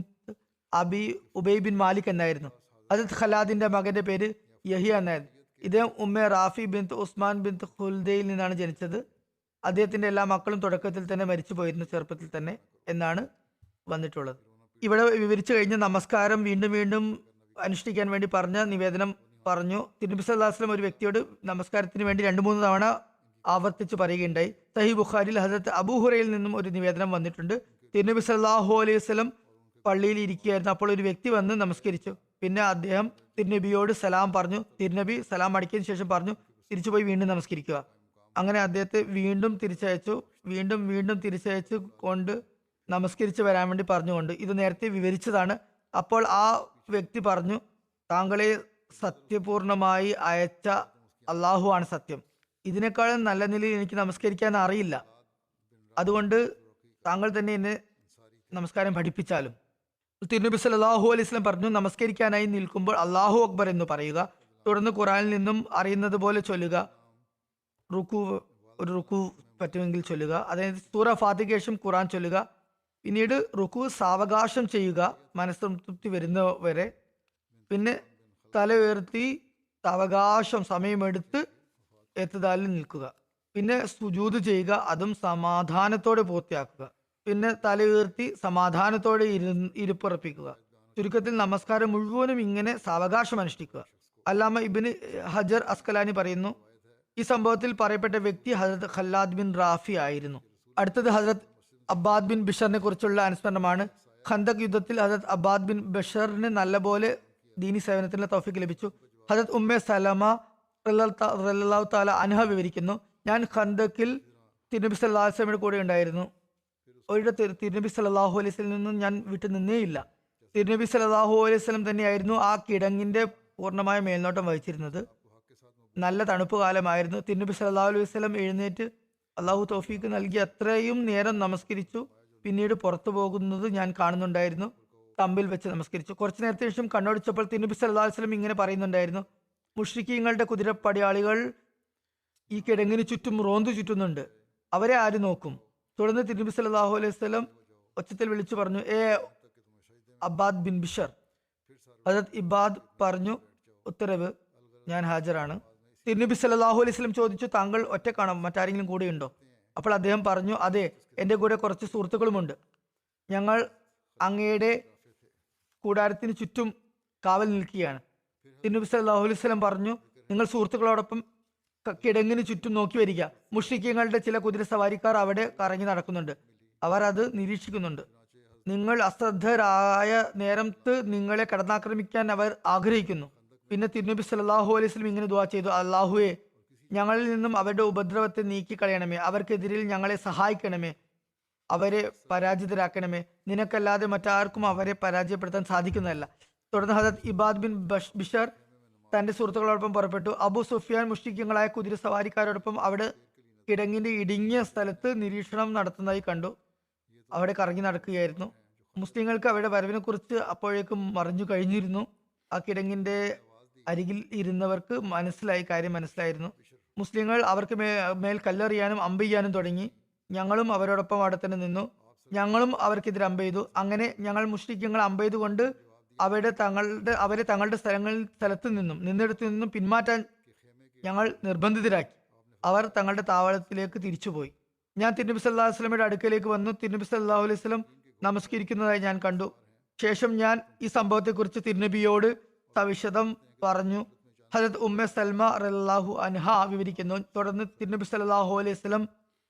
അബി ഉബൈ ബിൻ മാലിക് എന്നായിരുന്നു. ഹദരത്ത് ഖല്ലാദിന്റെ മകന്റെ പേര് യഹിയ എന്നായിരുന്നു. ഇദ്ദേഹം ഉമ്മെ റാഫി ബിൻ ഉസ്മാൻ ബിൻ ഖുൽദയിൽ നിന്നാണ് ജനിച്ചത്. അദ്ദേഹത്തിന്റെ എല്ലാ മക്കളും തുടക്കത്തിൽ തന്നെ മരിച്ചു പോയിരുന്നു, ചെറുപ്പത്തിൽ തന്നെ എന്നാണ് വന്നിട്ടുള്ളത്. ഇവിടെ വിവരിച്ചു കഴിഞ്ഞ നമസ്കാരം വീണ്ടും വീണ്ടും അനുഷ്ഠിക്കാൻ വേണ്ടി പറഞ്ഞ നിവേദനം പറഞ്ഞു. തിരുനബി സല്ലല്ലാഹു അലൈഹി വസല്ലം ഒരു വ്യക്തിയോട് നമസ്കാരത്തിന് വേണ്ടി 2-3 തവണ ആവർത്തിച്ച് പറയുകയുണ്ടായി. സഹീഹ് ബുഖാരിയിൽ ഹദരത്ത് അബൂ ഹുറയിൽ നിന്നും ഒരു നിവേദനം വന്നിട്ടുണ്ട്. തിരുനബി സല്ലല്ലാഹു അലൈഹി വസല്ലം പള്ളിയിൽ ഇരിക്കുകയായിരുന്നു. അപ്പോൾ ഒരു വ്യക്തി വന്ന് നമസ്കരിച്ചു. പിന്നെ അദ്ദേഹം തിരുനബിയോട് സലാം പറഞ്ഞു. തിരുനബി സലാം അടിക്കിയതിനു ശേഷം പറഞ്ഞു, തിരിച്ചുപോയി വീണ്ടും നമസ്കരിക്കുക. അങ്ങനെ അദ്ദേഹത്തെ വീണ്ടും തിരിച്ചയച്ചു. വീണ്ടും തിരിച്ചയച്ചു കൊണ്ട് നമസ്കരിച്ച് വരാൻ വേണ്ടി പറഞ്ഞുകൊണ്ട്. ഇത് നേരത്തെ വിവരിച്ചതാണ്. അപ്പോൾ ആ വ്യക്തി പറഞ്ഞു, താങ്കളെ സത്യപൂർണമായി അയച്ച അള്ളാഹു ആണ് സത്യം. ഇതിനേക്കാളും നല്ല നിലയിൽ എനിക്ക് നമസ്കരിക്കാൻ അറിയില്ല. അതുകൊണ്ട് താങ്കൾ തന്നെ എന്നെ നമസ്കാരം പഠിപ്പിച്ചാലും. തിരുനബി സല്ലല്ലാഹു അലൈഹി വസല്ലം പറഞ്ഞു, നമസ്കരിക്കാനായി നിൽക്കുമ്പോൾ അല്ലാഹു അക്ബർ എന്ന് പറയുക. തുടർന്ന് ഖുറാനിൽ നിന്നും അറിയുന്നത് പോലെ ചൊല്ലുക. ഒരു റുക്കു പറ്റുമെങ്കിൽ ചൊല്ലുക. അതായത് സൂറ ഫാത്തിഹയ്ക്ക് ശേഷം ഖുറാൻ ചൊല്ലുക. പിന്നീട് റുക്കു സാവകാശം ചെയ്യുക, മനസ്സംതൃപ്തി വരുന്നവരെ. പിന്നെ തല ഉയർത്തി സാവകാശം സമയമെടുത്ത് എത്തുതാലിൽ നിൽക്കുക. പിന്നെ സുജൂദ് ചെയ്യുക, അതും സമാധാനത്തോടെ പൂർത്തിയാക്കുക. പിന്നെ തല ഉയർത്തി സമാധാനത്തോടെ ഇരിപ്പുറപ്പിക്കുക. ചുരുക്കത്തിൽ നമസ്കാരം മുഴുവനും ഇങ്ങനെ സാവകാശം അനുഷ്ഠിക്കുക. അല്ലാമ ഇബ്നു ഹജർ അസ്കലാനി പറയുന്നു, ഈ സംഭവത്തിൽ പറയപ്പെട്ട വ്യക്തി ഹദരത്ത് ഖല്ലാദ് ബിൻ റാഫി ആയിരുന്നു. അടുത്തത് ഹദരത്ത് അബ്ബാദ് ബിൻ ബിഷറിനെ കുറിച്ചുള്ള അനുസ്മരണമാണ്. ഖന്തക് യുദ്ധത്തിൽ ഹദരത്ത് അബ്ബാദ് ബിൻ ബിഷറിന് നല്ലപോലെ ദീനി സേവനത്തിന് തൗഫീഖ് ലഭിച്ചു. ഹദരത്ത് ഉമ്മെ സലമ റളിയല്ലാഹു തആല അൻഹ വിവരിക്കുന്നു, ഞാൻ ഖന്തക്കിൽ തിരുനബി സല്ലല്ലാഹു അലൈഹി വസല്ലമയുടെ കൂടെ ഉണ്ടായിരുന്നു. ഒരിടത്ത് തിരുനബി സല്ലല്ലാഹു അലൈഹി വസല്ലം നിന്നും ഞാൻ വിട്ടു നിന്നേയില്ല. തിരുനബി സല്ലല്ലാഹു അലൈഹി വസല്ലം തന്നെയായിരുന്നു ആ കിടങ്ങിന്റെ പൂർണ്ണമായ മേൽനോട്ടം വഹിച്ചിരുന്നത്. നല്ല തണുപ്പ് കാലമായിരുന്നു. തിരുനബി സല്ലല്ലാഹു അലൈഹി വസല്ലം എഴുന്നേറ്റ് അള്ളാഹു തൗഫീഖ് നൽകി അത്രയും നേരം നമസ്കരിച്ചു. പിന്നീട് പുറത്തു പോകുന്നത് ഞാൻ കാണുന്നുണ്ടായിരുന്നു. തമ്പിൽ വെച്ച് നമസ്കരിച്ചു. കുറച്ചു നേരത്തിന് ശേഷം കണ്ണോടിച്ചപ്പോൾ തിരുനബി സല്ലല്ലാഹു അലൈഹി വസല്ലം ഇങ്ങനെ പറയുന്നുണ്ടായിരുന്നു, മുശ്രിക്കീങ്ങളുടെ കുതിരപ്പടയാളികൾ ഈ കിടങ്ങിന് ചുറ്റും റോന്തു ചുറ്റുന്നുണ്ട്, അവരെ ആര് നോക്കും? തുടർന്ന് തിരുനബി സല്ലല്ലാഹു അലൈഹി വസല്ലം ഒച്ചത്തിൽ വിളിച്ചു പറഞ്ഞു, ഏ അബ്ബാദ് ബിൻ ബിഷർ. ഹദരത്ത് ഇബാദ് പറഞ്ഞു, ഉത്തരവ്, ഞാൻ ഹാജരാണ്. തിരുനബി സല്ലല്ലാഹു അലൈഹി വസല്ലം ചോദിച്ചു, താങ്കൾ ഒറ്റക്കാണോ, മറ്റാരെങ്കിലും കൂടെയുണ്ടോ? അപ്പോൾ അദ്ദേഹം പറഞ്ഞു, അതെ, എൻ്റെ കൂടെ കുറച്ച് സുഹൃത്തുക്കളുമുണ്ട്. ഞങ്ങൾ അങ്ങയുടെ കൂടാരത്തിന് ചുറ്റും കാവൽ നിൽക്കുകയാണ്. തിരുനബി സല്ലല്ലാഹു അലൈഹി വസല്ലം പറഞ്ഞു, നിങ്ങൾ സുഹൃത്തുക്കളോടൊപ്പം കിടങ്ങിന് ചുറ്റും നോക്കി വരിക. മുശ്രിക്കീങ്ങളുടെ ചില കുതിരസവാരിക്കാർ അവിടെ കറങ്ങി നടക്കുന്നുണ്ട്. അവർ അത് നിരീക്ഷിക്കുന്നുണ്ട്. നിങ്ങൾ അശ്രദ്ധരായ നേരത്ത് നിങ്ങളെ കടന്നാക്രമിക്കാൻ അവർ ആഗ്രഹിക്കുന്നു. പിന്നെ തിരുനബി സല്ലല്ലാഹു അലൈഹി വസല്ലം ഇങ്ങനെ ദുആ ചെയ്തു, അല്ലാഹുവേ, ഞങ്ങളിൽ നിന്നും അവരുടെ ഉപദ്രവത്തെ നീക്കിക്കളയണമേ, അവർക്കെതിരിൽ ഞങ്ങളെ സഹായിക്കണമേ, അവരെ പരാജിതരാക്കണമേ. നിനക്കല്ലാതെ മറ്റാർക്കും അവരെ പരാജയപ്പെടുത്താൻ സാധിക്കുന്നതല്ല. തുടർന്ന് ഹദരത്ത് ഇബാദ് ബിൻ ബിഷർ തന്റെ സുഹൃത്തുക്കളോടൊപ്പം പുറപ്പെട്ടു. അബു സുഫിയാൻ മുശ്രിക്കീങ്ങളായ കുതിര സവാരിക്കാരോടൊപ്പം അവിടെ കിടങ്ങിന്റെ ഇടുങ്ങിയ സ്ഥലത്ത് നിരീക്ഷണം നടത്തുന്നതായി കണ്ടു. അവിടെ കറങ്ങി നടക്കുകയായിരുന്നു. മുസ്ലിങ്ങൾക്ക് അവരുടെ വരവിനെ കുറിച്ച് അപ്പോഴേക്കും മറിഞ്ഞു കഴിഞ്ഞിരുന്നു. ആ കിടങ്ങിന്റെ അരികിൽ ഇരുന്നവർക്ക് കാര്യം മനസ്സിലായിരുന്നു. മുസ്ലിങ്ങൾ അവർക്ക് മേൽ കല്ലെറിയാനും അമ്പെയ്യാനും തുടങ്ങി. ഞങ്ങളും അവരോടൊപ്പം അവിടെ തന്നെ നിന്നു. ഞങ്ങളും അവർക്കെതിരെ അമ്പെയ്തു. അങ്ങനെ ഞങ്ങൾ മുശ്രിക്കീങ്ങൾ അമ്പെയ്തുകൊണ്ട് അവരെ തങ്ങളുടെ സ്ഥലത്ത് നിന്നും പിന്മാറ്റാൻ ഞങ്ങൾ നിർബന്ധിതരാക്കി. അവർ തങ്ങളുടെ താവളത്തിലേക്ക് തിരിച്ചുപോയി. ഞാൻ തിരുനബി സല്ലല്ലാഹു അലൈഹി വസല്ലമയുടെ അടുക്കലേക്ക് വന്നു. തിരുനബി സല്ലല്ലാഹു അലൈഹി വസല്ലം നമസ്കരിക്കുന്നതായി ഞാൻ കണ്ടു. ശേഷം ഞാൻ ഈ സംഭവത്തെക്കുറിച്ച് തിരുനബിയോട് സവിശദം പറഞ്ഞു. ഹജരത് ഉമ്മ സൽമ റളിയല്ലാഹു അൻഹ വിവരിക്കുന്നു, തുടർന്ന് തിരുനബി സല്ലല്ലാഹു അലൈഹി വസല്ലം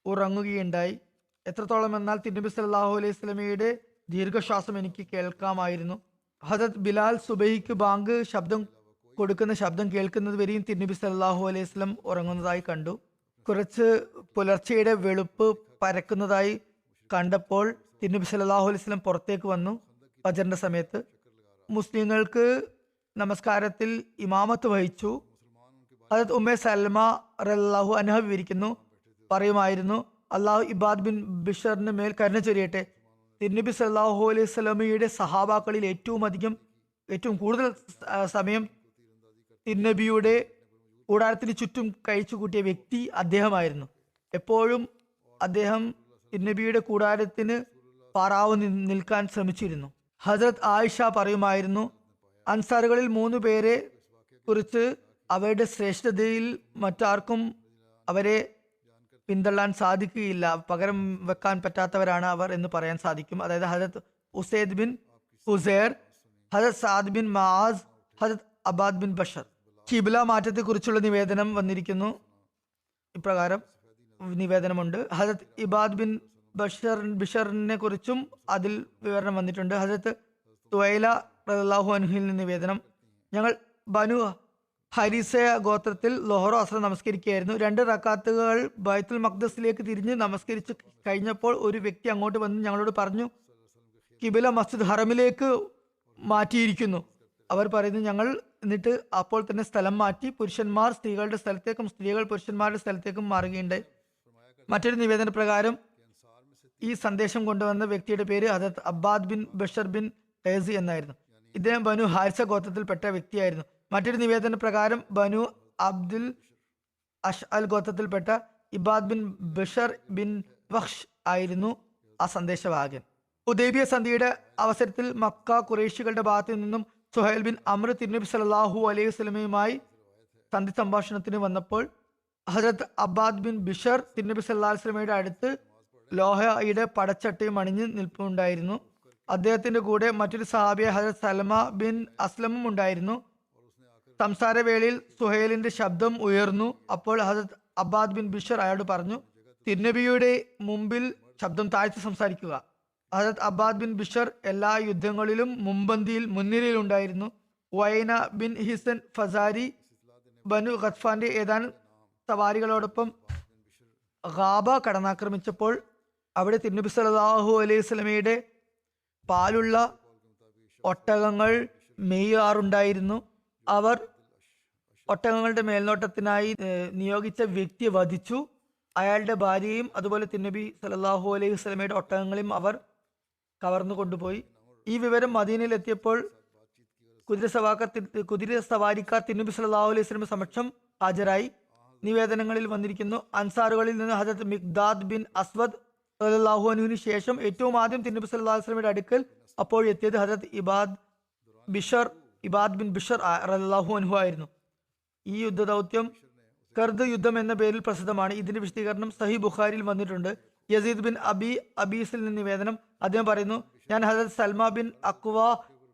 ഉറങ്ങുകയുണ്ടായി. എത്രത്തോളം എന്നാൽ തിരുനബി സല്ലല്ലാഹു അലൈഹി വസല്ലമയുടെ ദീർഘശ്വാസം എനിക്ക് കേൾക്കാമായിരുന്നു. ഹജരത് ബിലാൽ സുബഹിക്ക് ബാങ്ക് ശബ്ദം കൊടുക്കുന്ന ശബ്ദം കേൾക്കുന്നത് വരെയും തിരുനബി സല്ലല്ലാഹു അലൈഹി വസല്ലം ഉറങ്ങുന്നതായി കണ്ടു. കുറച്ച് പുലർച്ചയുടെ വെളുപ്പ് പരക്കുന്നതായി കണ്ടപ്പോൾ തിരുനബി സല്ലല്ലാഹു അലൈഹി വസല്ലം പുറത്തേക്ക് വന്നു. ഫജറിന്റെ സമയത്ത് മുസ്ലിങ്ങൾക്ക് നമസ്കാരത്തിൽ ഇമാമത്ത് വഹിച്ചു. ഹജരത് ഉമ്മ സൽമ റളിയല്ലാഹു അൻഹ വിവരിക്കുന്നു, പറയുമായിരുന്നു, അള്ളാഹു ഇബാദ് ബിൻ ബിഷറിന് മേൽ കരുണ ചൊരിയട്ടെ, തിരുനബി സല്ലല്ലാഹു അലൈഹി വസല്ലമയുടെ സഹാബാക്കളിൽ ഏറ്റവും കൂടുതൽ സമയം തിരുനബിയുടെ കൂടാരത്തിന് ചുറ്റും കഴിച്ചു കൂട്ടിയ വ്യക്തി അദ്ദേഹമായിരുന്നു. എപ്പോഴും അദ്ദേഹം തിരുനബിയുടെ കൂടാരത്തിന് പാറാവ് നിൽക്കാൻ ശ്രമിച്ചിരുന്നു. ഹസ്രത്ത് ആയിഷ പറയുമായിരുന്നു, അൻസാറുകളിൽ 3 പേരെ കുറിച്ച് അവരുടെ ശ്രേഷ്ഠതയിൽ മറ്റാർക്കും അവരെ പിന്തള്ളാൻ സാധിക്കുകയില്ല, പകരം വെക്കാൻ പറ്റാത്തവരാണ് അവർ എന്ന് പറയാൻ സാധിക്കും. അതായത് ഹജരത് ഉസൈദ് ബിൻ ഹുസൈർ, ഹജരത് സാദ് ബിൻ മാസ്, ഹജരത് അബാദ് ബിൻ ബഷർ. കിബില മാറ്റത്തെ കുറിച്ചുള്ള നിവേദനം വന്നിരിക്കുന്നു. ഇപ്രകാരം നിവേദനമുണ്ട്. ഹജരത് ഇബാദ് ബിൻ ബിഷറിനെ കുറിച്ചും അതിൽ വിവരണം വന്നിട്ടുണ്ട്. ഹജരത് തുവൈല റളിയല്ലാഹു അൻഹയിൽ നിന്ന് നിവേദനം, ഞങ്ങൾ ബനു ഹരിസ ഗോത്രത്തിൽ ലൊഹറോ അസ്ര നമസ്കരിക്കുകയായിരുന്നു. 2 റക്കാത്തുകൾ ബൈത്തുൽ മഖ്ദസിലേക്ക് തിരിഞ്ഞ് നമസ്കരിച്ച് കഴിഞ്ഞപ്പോൾ ഒരു വ്യക്തി അങ്ങോട്ട് വന്ന് ഞങ്ങളോട് പറഞ്ഞു, കിബില മസ്ജിദ് ഹറമിലേക്ക് മാറ്റിയിരിക്കുന്നു. അവർ പറയുന്നു, ഞങ്ങൾ എന്നിട്ട് അപ്പോൾ തന്നെ സ്ഥലം മാറ്റി പുരുഷന്മാർ സ്ത്രീകളുടെ സ്ഥലത്തേക്കും സ്ത്രീകൾ പുരുഷന്മാരുടെ സ്ഥലത്തേക്കും മാറുകയുണ്ടായി. മറ്റൊരു നിവേദന പ്രകാരം ഈ സന്ദേശം കൊണ്ടുവന്ന വ്യക്തിയുടെ പേര് ഹദരത്ത് അബ്ബാദ് ബിൻ ബഷർ ബിൻ ഖൈസി എന്നായിരുന്നു. ഇദ്ദേഹം ബനു ഹാരിസ ഗോത്രത്തിൽപ്പെട്ട വ്യക്തിയായിരുന്നു. മറ്റൊരു നിവേദന പ്രകാരം ബനു അബ്ദുൽ അഷ്അൽ ഗോത്രത്തിൽപ്പെട്ട ഇബാദ് ബിൻ ബഷർ ബിൻ വഖ്ഷ് ആയിരുന്നു ആ സന്ദേശവാഹകൻ. ഹുദൈബിയ സന്ധിയുടെ അവസരത്തിൽ മക്ക ഖുറൈശികളുടെ ഭാഗത്തു നിന്നും സുഹൈൽ ബിൻ അമ്ർ തിരുനബി സല്ലല്ലാഹു അലൈഹി വസല്ലമയുമായി സന്ധി സംഭാഷണത്തിന് വന്നപ്പോൾ ഹജരത്ത് അബ്ബാദ് ബിൻ ബിഷർ തിരുനബി സല്ലല്ലാഹു അലൈഹി വസല്ലമയുടെ അടുത്ത് ലോഹയുടെ പടച്ചട്ടയും അണിഞ്ഞ് നിൽപ്പുണ്ടായിരുന്നു. അദ്ദേഹത്തിന്റെ കൂടെ മറ്റൊരു സഹാബിയ ഹജരത് സലമ ബിൻ അസ്ലമും ഉണ്ടായിരുന്നു. സംസാരവേളയിൽ സുഹൈലിന്റെ ശബ്ദം ഉയർന്നു. അപ്പോൾ ഹജരത് അബ്ബാദ് ബിൻ ബിഷർ അയാളോട് പറഞ്ഞു, തിരുനബിയുടെ മുമ്പിൽ ശബ്ദം താഴ്ത്തി സംസാരിക്കുക. ഹജരത് അബ്ബാദ് ബിൻ ബിഷർ എല്ലാ യുദ്ധങ്ങളിലും മുൻനിരയിൽ ഉണ്ടായിരുന്നു. വൈന ബിൻ ഹിസൻ ഫസാരി ബനു ഖത്ഫാന്റെ ഏതാനും സവാരികളോടൊപ്പം ഗാബ കടന്നാക്രമിച്ചപ്പോൾ അവിടെ തിരുനബി സല്ലല്ലാഹു അലൈഹി വസല്ലമയുടെ പാലുള്ള ഒട്ടകങ്ങൾ മേയാറുണ്ടായിരുന്നു. അവർ ഒട്ടകങ്ങളുടെ മേൽനോട്ടത്തിനായി നിയോഗിച്ച വ്യക്തിയെ വധിച്ചു. അയാളുടെ ഭാര്യയും അതുപോലെ തിരുനബി സല്ലല്ലാഹു അലൈഹി വസല്ലമയുടെ ഒട്ടകങ്ങളെയും അവർ കവർന്നു കൊണ്ടുപോയി. ഈ വിവരം മദീനയിൽ എത്തിയപ്പോൾ കുതിര സവാരിക്കാർ തിരുനബി സല്ലല്ലാഹു അലൈഹി വസല്ലം സമക്ഷം ഹാജരായി. നിവേദനങ്ങളിൽ വന്നിരിക്കുന്നു, അൻസാറുകളിൽ നിന്ന് ഹജരത്ത് മിഖ്ദാദ് ബിൻ അസ്വദ് റളിയല്ലാഹു അൻഹുവിന് ശേഷം ഏറ്റവും ആദ്യം തിരുനബി സല്ലല്ലാഹു അലൈഹി വസല്ലമയുടെ അടുക്കൽ അപ്പോൾ എത്തിയത് ഹജരത്ത് ഇബാദ് ബിൻ ബിഷർ റളിയല്ലാഹു അൻഹു ആയിരുന്നു. ഈ യുദ്ധ ദൗത്യം കർദ് യുദ്ധം എന്ന പേരിൽ പ്രസിദ്ധമാണ്. ഇതിന്റെ വിശദീകരണം സഹി ബുഖാരിയിൽ വന്നിട്ടുണ്ട്. യസീദ് ബിൻ അബീസിൽ നിന്ന് നിവേദനം, അദ്ദേഹം പറയുന്നു, ഞാൻ ഹജരത് സൽമ ബിൻ അക്വ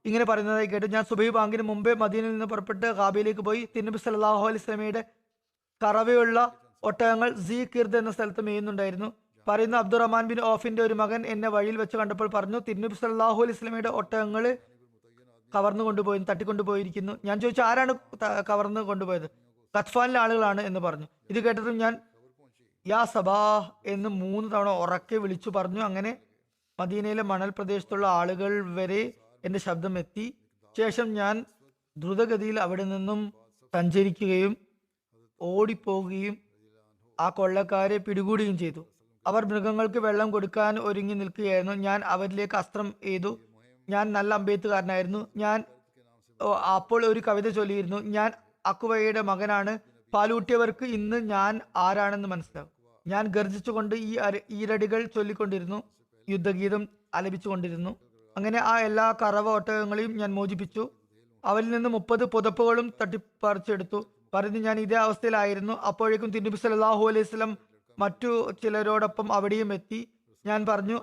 ഇങ്ങനെ പറയുന്നതായി കേട്ടു. ഞാൻ സുബഹി ബാങ്കിന് മുമ്പേ മദീനയിൽ നിന്ന് പുറപ്പെട്ട് ഗാബയിലേക്ക് പോയി. തിരുനബി സല്ലല്ലാഹു അലൈഹി വസല്ലമയുടെ കറവയുള്ള ഒട്ടകങ്ങൾ സീ കിർദ് എന്ന സ്ഥലത്ത് മേയുന്നുണ്ടായിരുന്നു. പറയുന്ന അബ്ദുറഹ്മാൻ ബിൻ ഓഫിന്റെ ഒരു മകൻ എന്നെ വഴിയിൽ വെച്ച് കണ്ടപ്പോൾ പറഞ്ഞു, തിരുനബി സല്ലല്ലാഹു അലൈഹി വസല്ലമയുടെ ഒട്ടകങ്ങൾ കവർന്നു കൊണ്ടുപോയി, തട്ടിക്കൊണ്ടുപോയിരിക്കുന്നു. ഞാൻ ചോദിച്ചു, ആരാണ് കവർന്നു കൊണ്ടുപോയത്? ഖത്ഫാനിലെ ആളുകളാണ് എന്ന് പറഞ്ഞു. ഇത് കേട്ടതും ഞാൻ യാ സബാ എന്ന് 3 തവണ ഉറക്കെ വിളിച്ചു പറഞ്ഞു. അങ്ങനെ മദീനയിലെ മണൽ പ്രദേശത്തുള്ള ആളുകൾ വരെ എന്റെ ശബ്ദം എത്തി. ശേഷം ഞാൻ ദ്രുതഗതിയിൽ അവിടെ നിന്നും സഞ്ചരിക്കുകയും ഓടിപ്പോവുകയും ആ കൊള്ളക്കാരെ പിടികൂടുകയും ചെയ്തു. അവർ മൃഗങ്ങൾക്ക് വെള്ളം കൊടുക്കാൻ ഒരുങ്ങി നിൽക്കുകയായിരുന്നു. ഞാൻ അവരിലേക്ക് അസ്ത്രം എയ്തു. ഞാൻ നല്ല അമ്പെയ്ത്തുകാരനായിരുന്നു. ഞാൻ അപ്പോൾ ഒരു കവിത ചൊല്ലിയിരുന്നു, ഞാൻ അക്വയുടെ മകനാണ്, പാലൂട്ടിയവർക്ക് ഇന്ന് ഞാൻ ആരാണെന്ന് മനസ്സിലാവും. ഞാൻ ഗർജിച്ചുകൊണ്ട് ഈ ഈരടികൾ ചൊല്ലിക്കൊണ്ടിരുന്നു, യുദ്ധഗീതം ആലപിച്ചുകൊണ്ടിരുന്നു. അങ്ങനെ ആ എല്ലാ കറവ ഒട്ടകങ്ങളെയും ഞാൻ മോചിപ്പിച്ചു. അവരിൽ നിന്ന് 30 പുതപ്പുകളും തട്ടിപ്പറിച്ചെടുത്തു. പറഞ്ഞു, ഞാൻ ഇതേ അവസ്ഥയിലായിരുന്നു. അപ്പോഴേക്കും തിരുനബി സല്ലല്ലാഹു അലൈഹി വസല്ലം മറ്റു ചിലരോടൊപ്പം അവിടെയും എത്തി. ഞാൻ പറഞ്ഞു,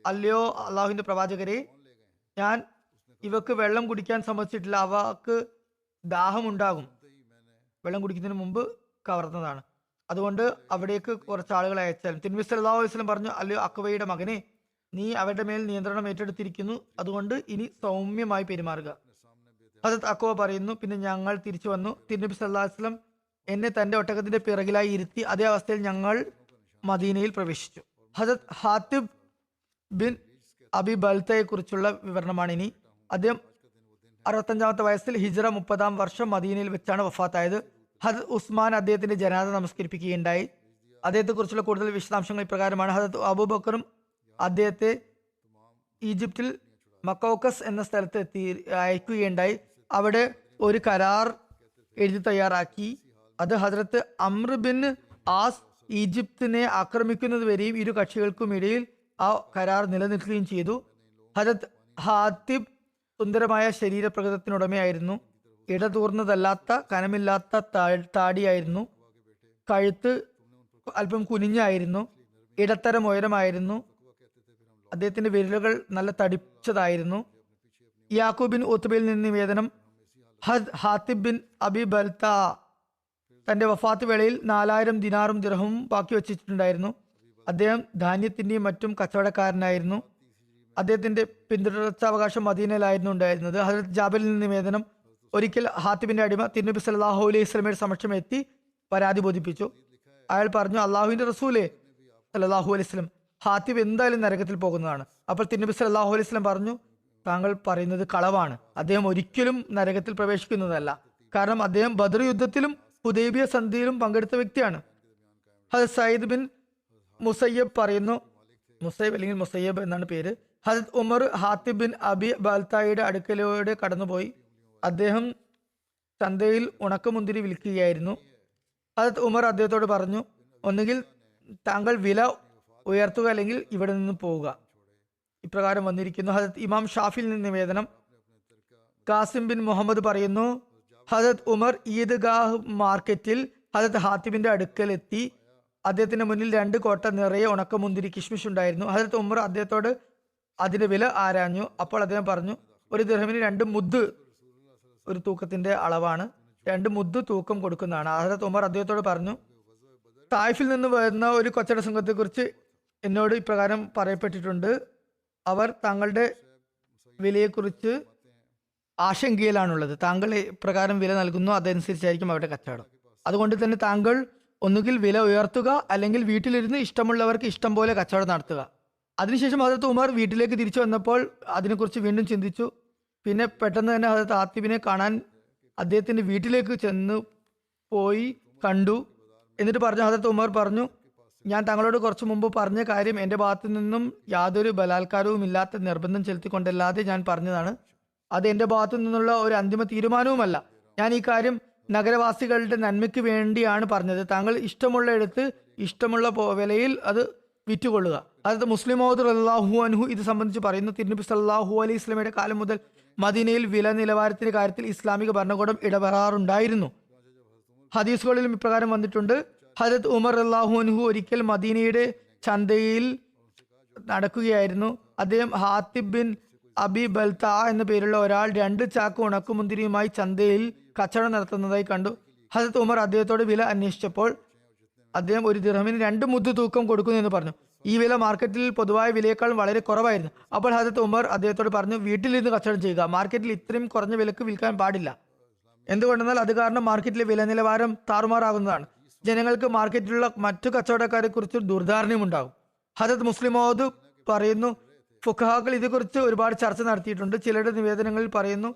അല്ലയോ അള്ളാഹുവിന്റെ പ്രവാചകരെ, ഞാൻ ഇവക്ക് വെള്ളം കുടിക്കാൻ സമ്മതിച്ചിട്ടില്ല, അവക്ക് ദാഹമുണ്ടാകും. വെള്ളം കുടിക്കുന്നതിന് മുമ്പ് കവർന്നതാണ്. അതുകൊണ്ട് അവിടേക്ക് കുറച്ച് ആളുകളെ അയച്ചാലും തിരുനബി സല്ലല്ലാഹു അലൈഹി വസല്ലം പറഞ്ഞു, അല്ലയോ അക്വയുടെ മകനെ, നീ അവരുടെ മേൽ നിയന്ത്രണം ഏറ്റെടുത്തിരിക്കുന്നു, അതുകൊണ്ട് ഇനി സൗമ്യമായി പെരുമാറുക. ഹദരത്ത് അക്വ പറയുന്നു, പിന്നെ ഞങ്ങൾ തിരിച്ചു വന്നു. തിരുനബി സല്ലല്ലാഹു അലൈഹി വസല്ലം എന്നെ തന്റെ ഒട്ടകത്തിന്റെ പിറകിലായി ഇരുത്തി. അതേ അവസ്ഥയിൽ ഞങ്ങൾ മദീനയിൽ പ്രവേശിച്ചു. ഹദരത്ത് ഹാത്തിബ് ബിൻ അബി ബൽത്തയെ കുറിച്ചുള്ള വിവരണമാണ് ഇനി. അദ്ദേഹം 65-ാമത്തെ വയസ്സിൽ ഹിജ്റ 30-ാം വർഷം മദീനയിൽ വെച്ചാണ് വഫാത്തായത്. ഹദരത്ത് ഉസ്മാൻ അദ്ദേഹത്തിന്റെ ജനാസ നമസ്കരിപ്പിക്കുകയുണ്ടായി. അദ്ദേഹത്തെക്കുറിച്ചുള്ള കൂടുതൽ വിശദാംശങ്ങൾ ഇപ്രകാരമാണ്. ഹദരത്ത് അബൂബക്കറും അദ്ദേഹത്തെ ഈജിപ്തിൽ മക്കോക്കസ് എന്ന സ്ഥലത്ത് അയക്കുകയുണ്ടായി. അവിടെ ഒരു കരാർ എഴുതി തയ്യാറാക്കി. അത് ഹദരത്ത് അമ്ര ബിൻ ആസ് ഈജിപ്തിനെ ആക്രമിക്കുന്നത് വരെയും ഇരു കക്ഷികൾക്കും ഇടയിൽ ആ കരാർ നിലനിൽക്കുകയും ചെയ്തു. ഹദരത്ത് ഹാത്തിബ് സുന്ദരമായ ശരീരപ്രകൃതത്തിനുടമയായിരുന്നു. ഇടതൂർന്നതല്ലാത്ത കനമില്ലാത്ത താടിയായിരുന്നു. കഴുത്ത് അല്പം കുനിഞ്ഞായിരുന്നു. ഇടത്തരം ഉയരമായിരുന്നു. അദ്ദേഹത്തിന്റെ വിരലുകൾ നല്ല തടിച്ചതായിരുന്നു. യാക്കൂബ് ബിൻ ഉത്ബയിൽ നിന്ന് നിവേദനം, ഹാത്തിബ് ബിൻ അബി ബൽത്ത തന്റെ വഫാത്ത് വേളയിൽ 4000 ദിനാറും ദിർഹവും ബാക്കി വച്ചിട്ടുണ്ടായിരുന്നു. അദ്ദേഹം ധാന്യത്തിന്റെയും മറ്റും കച്ചവടക്കാരനായിരുന്നു. അദ്ദേഹത്തിന്റെ പിന്തുടർച്ചാവകാശം മദീനയിലായിരുന്നു ഉണ്ടായിരുന്നത്. ഹദരത്ത് ജാബിറിൽ നിന്ന് നിവേദനം, ഒരിക്കൽ ഹാത്തിബിന്റെ അടിമ തിരുനബി സല്ലല്ലാഹു അലൈഹി വസല്ലമയുടെ സമക്ഷം എത്തി പരാതി ബോധിപ്പിച്ചു. അയാൾ പറഞ്ഞു, അള്ളാഹുവിന്റെ റസൂലേ സല്ലല്ലാഹു അലൈഹി വസല്ലം, ഹാത്തിബ് എന്തായാലും നരകത്തിൽ പോകുന്നതാണ്. അപ്പോൾ തിരുനബി സല്ലല്ലാഹു അലൈഹി വസല്ലം പറഞ്ഞു, താങ്കൾ പറയുന്നത് കളവാണ്. അദ്ദേഹം ഒരിക്കലും നരകത്തിൽ പ്രവേശിക്കുന്നതല്ല. കാരണം അദ്ദേഹം ബദർ യുദ്ധത്തിലും ഹുദൈബിയ സന്ധിയിലും പങ്കെടുത്ത വ്യക്തിയാണ്. ഹദരത്ത് സയ്യിദ് ബിൻ മുസയ്യബ് പറയുന്നു, മുസൈബ് അല്ലെങ്കിൽ മുസയ്യബ് എന്നാണ് പേര്. ഹദരത്ത് ഉമർ ഹാത്തിബ് ബിൻ അബി ബാൽത്തായുടെ അടുക്കലൂടെ കടന്നുപോയി. അദ്ദേഹം ചന്തയിൽ ഉണക്കമുന്തിരി വിൽക്കുകയായിരുന്നു. ഹദരത്ത് ഉമർ അദ്ദേഹത്തോട് പറഞ്ഞു, ഒന്നുകിൽ താങ്കൾ വില ഉയർത്തുക, അല്ലെങ്കിൽ ഇവിടെ നിന്ന് പോവുക. ഇപ്രകാരം വന്നിരിക്കുന്നു. ഹദരത്ത് ഇമാം ഷാഫിൽ നിന്ന് നിവേദനം, കാസിം ബിൻ മുഹമ്മദ് പറയുന്നു, ഹദരത്ത് ഉമർ ഈദ്ഗാഹ് മാർക്കറ്റിൽ ഹദരത്ത് ഹാത്തിബിന്റെ അടുക്കൽ എത്തി. അദ്ദേഹത്തിന്റെ മുന്നിൽ 2 കോട്ട നിറയെ ഉണക്കമുന്തിരി കിഷ്മിഷ് ഉണ്ടായിരുന്നു. ഹദരത്ത് ഉമർ അദ്ദേഹത്തോട് അതിന്റെ വില ആരാഞ്ഞു. അപ്പോൾ അദ്ദേഹം പറഞ്ഞു, ഒരു ദിർഹമിന് 2 മുദ്ദ്, ഒരു തൂക്കത്തിന്റെ അളവാണ്, 2 മുദ്ദ് തൂക്കം കൊടുക്കുന്നതാണ്. ഹദരത്ത് ഉമർ അദ്ദേഹത്തോട് പറഞ്ഞു, തായിഫിൽ നിന്ന് വരുന്ന ഒരു കച്ചവട സംഘത്തെക്കുറിച്ച് എന്നോട് ഇപ്രകാരം പറയപ്പെട്ടിട്ടുണ്ട്. അവർ താങ്കളുടെ വിലയെക്കുറിച്ച് ആശങ്കയിലാണുള്ളത്. താങ്കൾ ഇപ്രകാരം വില നൽകുന്നു, അതനുസരിച്ചായിരിക്കും അവരുടെ കച്ചവടം. അതുകൊണ്ട് തന്നെ താങ്കൾ ഒന്നുകിൽ വില ഉയർത്തുക, അല്ലെങ്കിൽ വീട്ടിലിരുന്ന് ഇഷ്ടമുള്ളവർക്ക് ഇഷ്ടം പോലെ കച്ചവടം നടത്തുക. അതിനുശേഷം ഹദരത്ത് ഉമർ വീട്ടിലേക്ക് തിരിച്ചു വന്നപ്പോൾ അതിനെക്കുറിച്ച് വീണ്ടും ചിന്തിച്ചു. പിന്നെ പെട്ടെന്ന് തന്നെ ഹദരത്ത് ഹാത്തിബിനെ കാണാൻ അദ്ദേഹത്തിന്റെ വീട്ടിലേക്ക് ചെന്ന് പോയി കണ്ടു. എന്നിട്ട് പറഞ്ഞു, ഹദരത്ത് ഉമർ പറഞ്ഞു, ഞാൻ താങ്കളോട് കുറച്ചു മുമ്പ് പറഞ്ഞ കാര്യം എൻ്റെ ഭാഗത്തു നിന്നും യാതൊരു ബലാത്കാരവും ഇല്ലാത്ത നിർബന്ധം ചെലുത്തിക്കൊണ്ടല്ലാതെ ഞാൻ പറഞ്ഞതാണ്. അത് എൻ്റെ ഭാഗത്തു നിന്നുള്ള ഒരു അന്തിമ തീരുമാനവുമല്ല. ഞാൻ ഈ കാര്യം നഗരവാസികളുടെ നന്മയ്ക്ക് വേണ്ടിയാണ് പറഞ്ഞത്. താങ്കൾ ഇഷ്ടമുള്ള എടുത്ത് ഇഷ്ടമുള്ള വിലയിൽ അത് വിറ്റുകൊള്ളുക. അതായത് മുസ്ലിം മൗദ് റളിയല്ലാഹു അൻഹു ഇത് സംബന്ധിച്ച് പറയുന്നു, തിരുനബി സല്ലല്ലാഹു അലൈഹി വസല്ലമയുടെ കാലം മുതൽ മദീനയിൽ വില നിലവാരത്തിന്റെ കാര്യത്തിൽ ഇസ്ലാമിക ഭരണകൂടം ഇടപെടാറുണ്ടായിരുന്നു. ഹദീസുകളിലും ഇപ്രകാരം വന്നിട്ടുണ്ട്. ഹദരത്ത് ഉമർ റളിയല്ലാഹു അൻഹു ഒരിക്കൽ മദീനയുടെ ചന്തയിൽ നടക്കുകയായിരുന്നു. അദ്ദേഹം ഹാത്തിബ് ബിൻ അബി ബൽത്ത എന്ന പേരുള്ള ഒരാൾ 2 ചാക്ക് ഉണക്കുമുന്തിരിയുമായി ചന്തയിൽ കച്ചവടം നടത്തുന്നതായി കണ്ടു. ഹദരത്ത് ഉമർ അദ്ദേഹത്തോട് വില അന്വേഷിച്ചപ്പോൾ അദ്ദേഹം ഒരു ദിർഹമിന് 2 മുദ്ദ് തൂക്കം കൊടുക്കുന്നു എന്ന് പറഞ്ഞു. ഈ വില മാർക്കറ്റിൽ പൊതുവായ വിലയേക്കാൾ വളരെ കുറവായിരുന്നു. അപ്പോൾ ഹദരത്ത് ഉമർ അദ്ദേഹത്തോട് പറഞ്ഞു, വീട്ടിലിരുന്ന് കച്ചവടം ചെയ്യുക, മാർക്കറ്റിൽ ഇത്രയും കുറഞ്ഞ വിലക്ക് വിൽക്കാൻ പാടില്ല. എന്തുകൊണ്ടെന്നാൽ അത് കാരണം മാർക്കറ്റിലെ വില നിലവാരം താറുമാറാകുന്നതാണ്. ജനങ്ങൾക്ക് മാർക്കറ്റിലുള്ള മറ്റു കച്ചവടക്കാരെ കുറിച്ച് ദുർധാരണയും ഉണ്ടാകും. ഹദരത്ത് മുസ്ലിം മൗദ് പറയുന്നു, ഫുഖഹാക്കൾ ഇതേക്കുറിച്ച് ഒരുപാട് ചർച്ച നടത്തിയിട്ടുണ്ട്. ചിലരുടെ നിവേദനങ്ങളിൽ പറയുന്നു,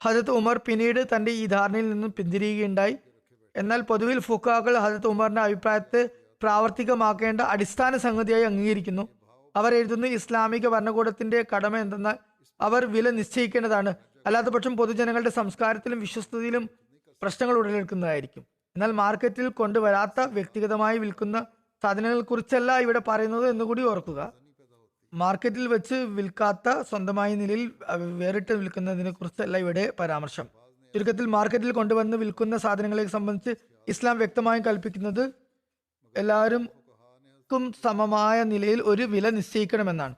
ഹദരത്ത് ഉമർ പിന്നീട് തന്റെ ഈ ധാരണയിൽ നിന്നും പിന്തിരിയുകയുണ്ടായി. എന്നാൽ പൊതുവിൽ ഫുഖഹാക്കൾ ഹദരത്ത് ഉമറിന്റെ അഭിപ്രായത്തെ പ്രാവർത്തികമാക്കേണ്ട അടിസ്ഥാന സംഗതിയായി അംഗീകരിക്കുന്നു. അവർ എഴുതുന്നു, ഇസ്ലാമിക ഭരണകൂടത്തിന്റെ കടമ എന്തെന്നാൽ അവർ വില നിശ്ചയിക്കേണ്ടതാണ്. അല്ലാത്ത പക്ഷം പൊതുജനങ്ങളുടെ സംസ്കാരത്തിലും വിശ്വസ്തയിലും പ്രശ്നങ്ങൾ ഉടലെടുക്കുന്നതായിരിക്കും. എന്നാൽ മാർക്കറ്റിൽ കൊണ്ടുവരാത്ത വ്യക്തിഗതമായി വിൽക്കുന്ന സാധനങ്ങളെ കുറിച്ചല്ല ഇവിടെ പറയുന്നത് എന്നുകൂടി ഓർക്കുക. മാർക്കറ്റിൽ വെച്ച് വിൽക്കാത്ത സ്വന്തമായ നിലയിൽ വേറിട്ട് വിൽക്കുന്നതിനെ കുറിച്ചല്ല ഇവിടെ പരാമർശം. ചുരുക്കത്തിൽ മാർക്കറ്റിൽ കൊണ്ടുവന്ന് വിൽക്കുന്ന സാധനങ്ങളെ സംബന്ധിച്ച് ഇസ്ലാം വ്യക്തമായും കൽപ്പിക്കുന്നത് എല്ലാവർക്കും സമമായ നിലയിൽ ഒരു വില നിശ്ചയിക്കണമെന്നാണ്.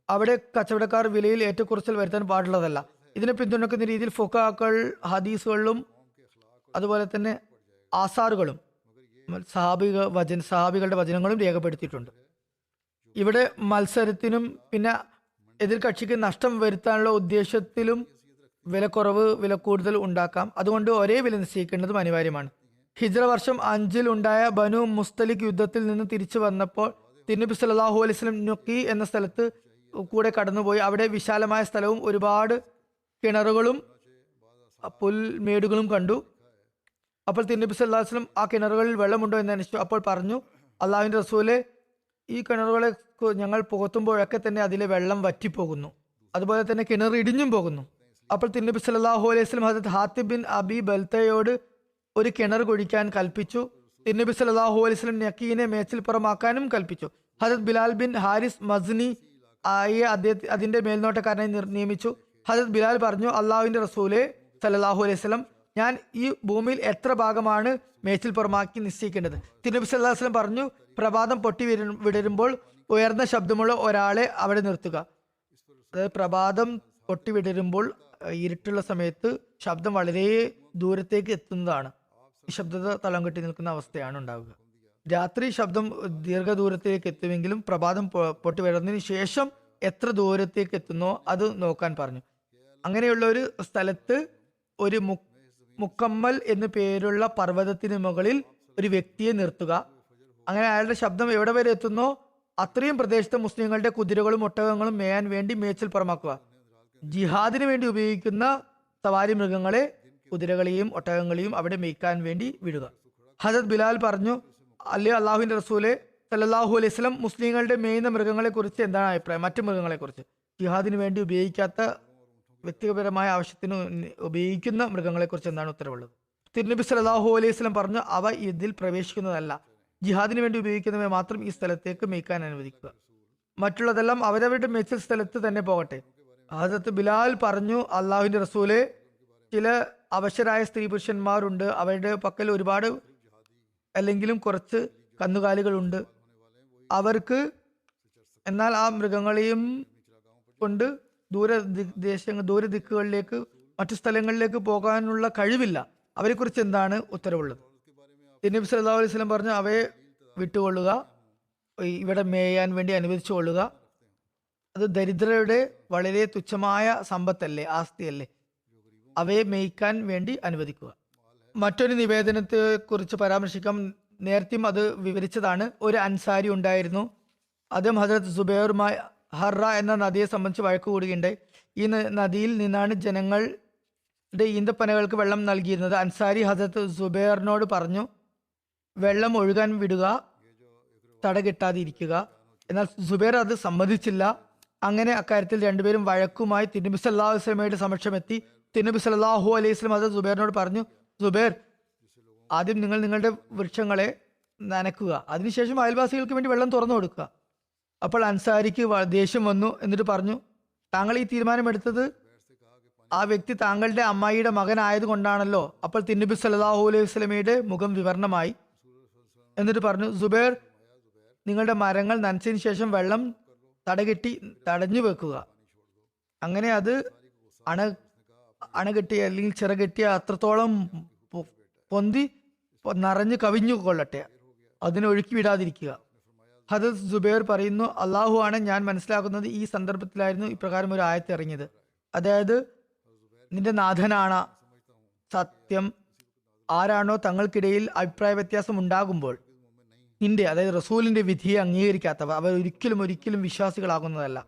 അവിടെ കച്ചവടക്കാർ വിലയിൽ ഏറ്റക്കുറച്ചിൽ വരുത്താൻ പാടുള്ളതല്ല. ഇതിനെ പിന്തുണക്കുന്ന രീതിയിൽ ഫുഖഹാക്കൾ ഹദീസുകളിലും അതുപോലെ തന്നെ ആസാറുകളും സഹാബികളുടെ വചനങ്ങളും രേഖപ്പെടുത്തിയിട്ടുണ്ട്. ഇവിടെ മത്സരത്തിനും പിന്നെ എതിർ കക്ഷിക്ക് നഷ്ടം വരുത്താനുള്ള ഉദ്ദേശത്തിലും വിലക്കുറവ് വില കൂടുതൽ ഉണ്ടാക്കാം. അതുകൊണ്ട് ഒരേ വില നിശ്ചയിക്കേണ്ടതും അനിവാര്യമാണ്. ഹിജ്റ വർഷം 5 ഉണ്ടായ ബനു മുസ്തലിഖ് യുദ്ധത്തിൽ നിന്ന് തിരിച്ചു വന്നപ്പോൾ തിരുനബി സല്ലല്ലാഹു അലൈഹി വസല്ലം നുക്കി എന്ന സ്ഥലത്ത് കൂടെ കടന്നുപോയി. അവിടെ വിശാലമായ സ്ഥലവും ഒരുപാട് കിണറുകളും പുൽമേടുകളും കണ്ടു. അപ്പോൾ തിരുനബി സല്ലല്ലാഹു അലൈഹി വസല്ലം ആ കിണറുകളിൽ വെള്ളമുണ്ടോ എന്ന് അന്വേഷിച്ചു. അപ്പോൾ പറഞ്ഞു, അള്ളാഹുവിന്റെ റസൂലെ, ഈ കിണറുകളെ ഞങ്ങൾ പുകത്തുമ്പോഴൊക്കെ തന്നെ അതിലെ വെള്ളം വറ്റിപ്പോകുന്നു, അതുപോലെ തന്നെ കിണർ ഇടിഞ്ഞും പോകുന്നു. അപ്പോൾ തിരുനബി സല്ലല്ലാഹു അലൈഹി വസല്ലം ഹദരത്ത് ഹാത്തിബ് ബിൻ അബി ബൽതയോട് ഒരു കിണർ കുഴിക്കാൻ കൽപ്പിച്ചു. തിരുനബി സല്ലല്ലാഹു അലൈഹി വസല്ലം നക്കീനെ മേച്ചിൽപ്പുറമാക്കാനും കൽപ്പിച്ചു. ഹദരത്ത് ബിലാൽ ബിൻ ഹാരിസ് മസ്നി ആയെ അതിന്റെ മേൽനോട്ടക്കാരനായി നിയമിച്ചു. ഹദരത്ത് ബിലാൽ പറഞ്ഞു, അള്ളാഹുവിന്റെ റസൂലെ സല്ലല്ലാഹു അലൈഹി വസല്ലം, ഞാൻ ഈ ഭൂമിയിൽ എത്ര ഭാഗമാണ് മേച്ചിൽപ്പുറമാക്കി നിശ്ചയിക്കേണ്ടത്? തിരുനബി സല്ലല്ലാഹു അലൈഹി വസല്ലം പറഞ്ഞു, പ്രഭാതം പൊട്ടി വിടരുമ്പോൾ ഉയർന്ന ശബ്ദമുള്ള ഒരാളെ അവിടെ നിർത്തുക. അതായത് പ്രഭാതം പൊട്ടി വിടരുമ്പോൾ ഇരുട്ടുള്ള സമയത്ത് ശബ്ദം വളരെ ദൂരത്തേക്ക് എത്തുന്നതാണ്. ഈ ശബ്ദത തളം കെട്ടി നിൽക്കുന്ന അവസ്ഥയാണ് ഉണ്ടാവുക. രാത്രി ശബ്ദം ദീർഘദൂരത്തേക്ക് എത്തുമെങ്കിലും പ്രഭാതം പൊട്ടി വരുന്നതിന് ശേഷം എത്ര ദൂരത്തേക്ക് എത്തുന്നോ അത് നോക്കാൻ പറഞ്ഞു. അങ്ങനെയുള്ള ഒരു സ്ഥലത്ത് ഒരു മുക്കമ്മൽ എന്നു പേരുള്ള പർവ്വതത്തിന് മുകളിൽ ഒരു വ്യക്തിയെ നിർത്തുക. അങ്ങനെ അയാളുടെ ശബ്ദം എവിടെ വരെ എത്തുന്നോ അത്രയും പ്രദേശത്തെ മുസ്ലിങ്ങളുടെ കുതിരകളും ഒട്ടകങ്ങളും മേയാൻ വേണ്ടി മേച്ചിൽ പുറമാക്കുക. ജിഹാദിന് വേണ്ടി ഉപയോഗിക്കുന്ന സവാരി മൃഗങ്ങളെ, കുതിരകളെയും ഒട്ടകങ്ങളെയും അവിടെ മേയ്ക്കാൻ വേണ്ടി വിടുക. ഹദരത്ത് ബിലാൽ പറഞ്ഞു, അല്ലേ അള്ളാഹുവിന്റെ റസൂലെ സല്ലല്ലാഹു അലൈഹി വസല്ലം, മുസ്ലിങ്ങളുടെ മേയുന്ന മൃഗങ്ങളെ കുറിച്ച് എന്താണ് അഭിപ്രായം? മറ്റു മൃഗങ്ങളെ കുറിച്ച്, ജിഹാദിന് വേണ്ടി ഉപയോഗിക്കാത്ത വ്യക്തിപരമായ ആവശ്യത്തിന് ഉപയോഗിക്കുന്ന മൃഗങ്ങളെ കുറിച്ച് എന്താണ് ഉത്തരവുള്ളത്? തിരുനബി സല്ലല്ലാഹു അലൈഹി വസല്ലം പറഞ്ഞു, അവ ഇതിൽ പ്രവേശിക്കുന്നതല്ല. ജിഹാദിന് വേണ്ടി ഉപയോഗിക്കുന്നവയെ മാത്രം ഈ സ്ഥലത്തേക്ക് മേയ്ക്കാൻ അനുവദിക്കുക. മറ്റുള്ളതെല്ലാം അവരവരുടെ മേച്ചിൽ സ്ഥലത്ത് തന്നെ പോകട്ടെ. ഹദരത്ത് ബിലാൽ പറഞ്ഞു, അള്ളാഹുവിന്റെ റസൂലെ, ചില അവശരായ സ്ത്രീ പുരുഷന്മാരുണ്ട്, അവരുടെ പക്കൽ ഒരുപാട് അല്ലെങ്കിലും കുറച്ച് കന്നുകാലികളുണ്ട്. അവർക്ക് എന്നാൽ ആ മൃഗങ്ങളെയും കൊണ്ട് ദൂര ദിക്കുകളിലേക്ക് മറ്റു സ്ഥലങ്ങളിലേക്ക് പോകാനുള്ള കഴിവില്ല. അവരെ കുറിച്ച് എന്താണ് ഉത്തരവുള്ളത്? നബി സല്ലല്ലാഹു അലൈഹി വസല്ലം പറഞ്ഞു, അവയെ വിട്ടുകൊള്ളുക, ഇവിടെ മേയാൻ വേണ്ടി അനുവദിച്ചു കൊള്ളുക. അത് ദരിദ്രരുടെ വളരെ തുച്ഛമായ സമ്പത്തല്ലേ, ആസ്തിയല്ലേ, അവയെ മേയ്ക്കാൻ വേണ്ടി അനുവദിക്കുക. മറ്റൊരു നിവേദനത്തെ കുറിച്ച് പരാമർശിക്കാം. നേരത്തെയും അത് വിവരിച്ചതാണ്. ഒരു അൻസാരി ഉണ്ടായിരുന്നു. അദ്ദേഹം ഹദരത്ത് സുബൈറുമായി ഹറ എന്ന നദിയെ സംബന്ധിച്ച് വഴക്ക് കൂടുകയുണ്ടായി. ഈ നദിയിൽ നിന്നാണ് ജനങ്ങളുടെ ഈന്തപ്പനകൾക്ക് വെള്ളം നൽകിയിരുന്നത്. അൻസാരി ഹദരത്ത് സുബൈറിനോട് പറഞ്ഞു, വെള്ളം ഒഴുകാൻ വിടുക, തടകിട്ടാതിരിക്കുക. എന്നാൽ സുബൈർ അത് സമ്മതിച്ചില്ല. അങ്ങനെ അക്കാര്യത്തിൽ രണ്ടുപേരും വഴക്കുമായി തിരുനബി സല്ലല്ലാഹു അലൈഹി വസല്ലമയുടെ സമക്ഷമെത്തി. തിരുനബി സല്ലല്ലാഹു അലൈഹി വസല്ലം ഹദരത്ത് സുബൈറിനോട് പറഞ്ഞു, സുബൈർ, ആദ്യം നിങ്ങൾ നിങ്ങളുടെ വൃക്ഷങ്ങളെ നനക്കുക, അതിനുശേഷം അയൽവാസികൾക്ക് വേണ്ടി വെള്ളം തുറന്നു കൊടുക്കുക. അപ്പോൾ അൻസാരിക്ക് ദേഷ്യം വന്നു. എന്നിട്ട് പറഞ്ഞു, താങ്കൾ ഈ തീരുമാനമെടുത്തത് ആ വ്യക്തി താങ്കളുടെ അമ്മായിയുടെ മകനായതുകൊണ്ടാണല്ലോ. അപ്പോൾ തിരുനബി സല്ലല്ലാഹു അലൈഹി വസല്ലമയുടെ മുഖം വിവരണമായി. എന്നിട്ട് പറഞ്ഞു, സുബൈർ, നിങ്ങളുടെ മരങ്ങൾ നനച്ചതിന് ശേഷം വെള്ളം തടഞ്ഞു വെക്കുക. അങ്ങനെ അത് അണകെട്ടിയ അല്ലെങ്കിൽ ചിറകെട്ടിയ അത്രത്തോളം പൊന്തി നിറഞ്ഞു കവിഞ്ഞു കൊള്ളട്ടെ, അതിനെ ഒഴുക്കി വിടാതിരിക്കുക. ഹദരത്ത് സുബൈർ പറയുന്നു, അള്ളാഹു ആണ്, ഞാൻ മനസ്സിലാക്കുന്നത് ഈ സന്ദർഭത്തിലായിരുന്നു ഇപ്രകാരം ഒരു ആയത്ത് ഇറങ്ങിയത്. അതായത്, നിന്റെ നാഥനാണ് സത്യം, ആരാണോ തങ്ങൾക്കിടയിൽ അഭിപ്രായ വ്യത്യാസം ഉണ്ടാകുമ്പോൾ നിന്റെ, അതായത് റസൂലിന്റെ വിധിയെ അംഗീകരിക്കാത്തവർ, അവർ ഒരിക്കലും വിശ്വാസികളാകുന്നതല്ല.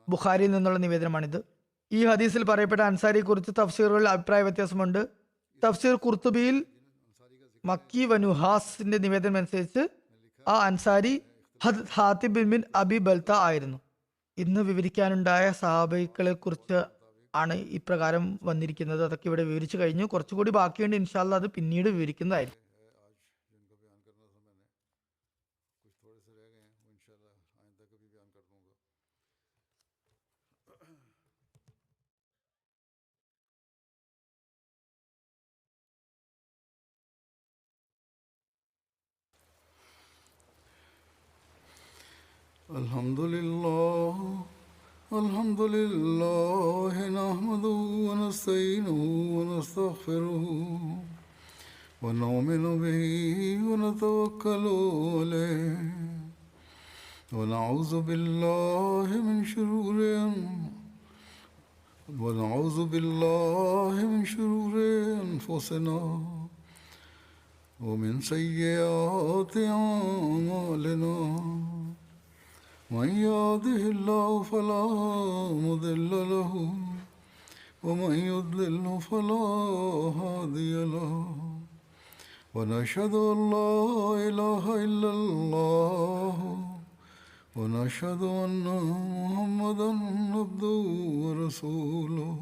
ബുഖാരിയിൽ നിന്നുള്ള നിവേദനമാണിത്. ഈ ഹദീസിൽ പറയപ്പെട്ട അൻസാരിയെ കുറിച്ച് തഫ്സീറുകളിൽ അഭിപ്രായ വ്യത്യാസമുണ്ട്. തഫ്സീർ ഖുർത്തുബിയിൽ മക്കി വനുഹാസിന്റെ നിവേദനം അനുസരിച്ച് ആ അൻസാരി ഹാത്തിബ് ബിൻ അബി ബൽത ആയിരുന്നു. ഇന്ന് വിവരിക്കാനുണ്ടായ സഹാബികളെ കുറിച്ച് ആണ് ഇപ്രകാരം വന്നിരിക്കുന്നത്. അതൊക്കെ ഇവിടെ വിവരിച്ചു കഴിഞ്ഞു. കുറച്ചുകൂടി ബാക്കിയുണ്ട്. ഇൻഷാ അല്ലാഹ് അത് പിന്നീട് വിവരിക്കുന്നതായിരിക്കും. الحمد لله نحمده ونستعينه ونستغفره ونؤمن به ونتوكل عليه ونعوذ بالله من شرور أنفسنا ومن سيئات أعمالنا من يهده الله فلا مضل له ومن يضلل فلا هادي له ونشهد أن لا إله إلا الله ونشهد أن محمدا عبده ورسوله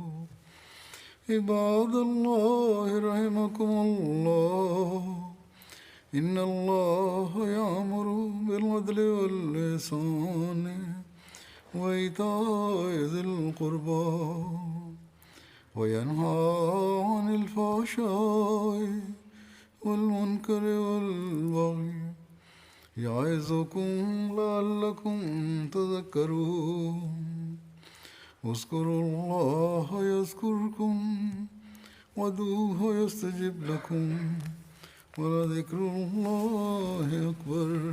عباد الله رحمكم الله إن الله يأمر بالعدل والإحسان وإيتاء ذي القربى وينهى عن الفحشاء والمنكر والبغي يعظكم لعلكم تذكرون اذكروا الله يذكركم وادعوه يستجب لكم ولذكر الله أكبر.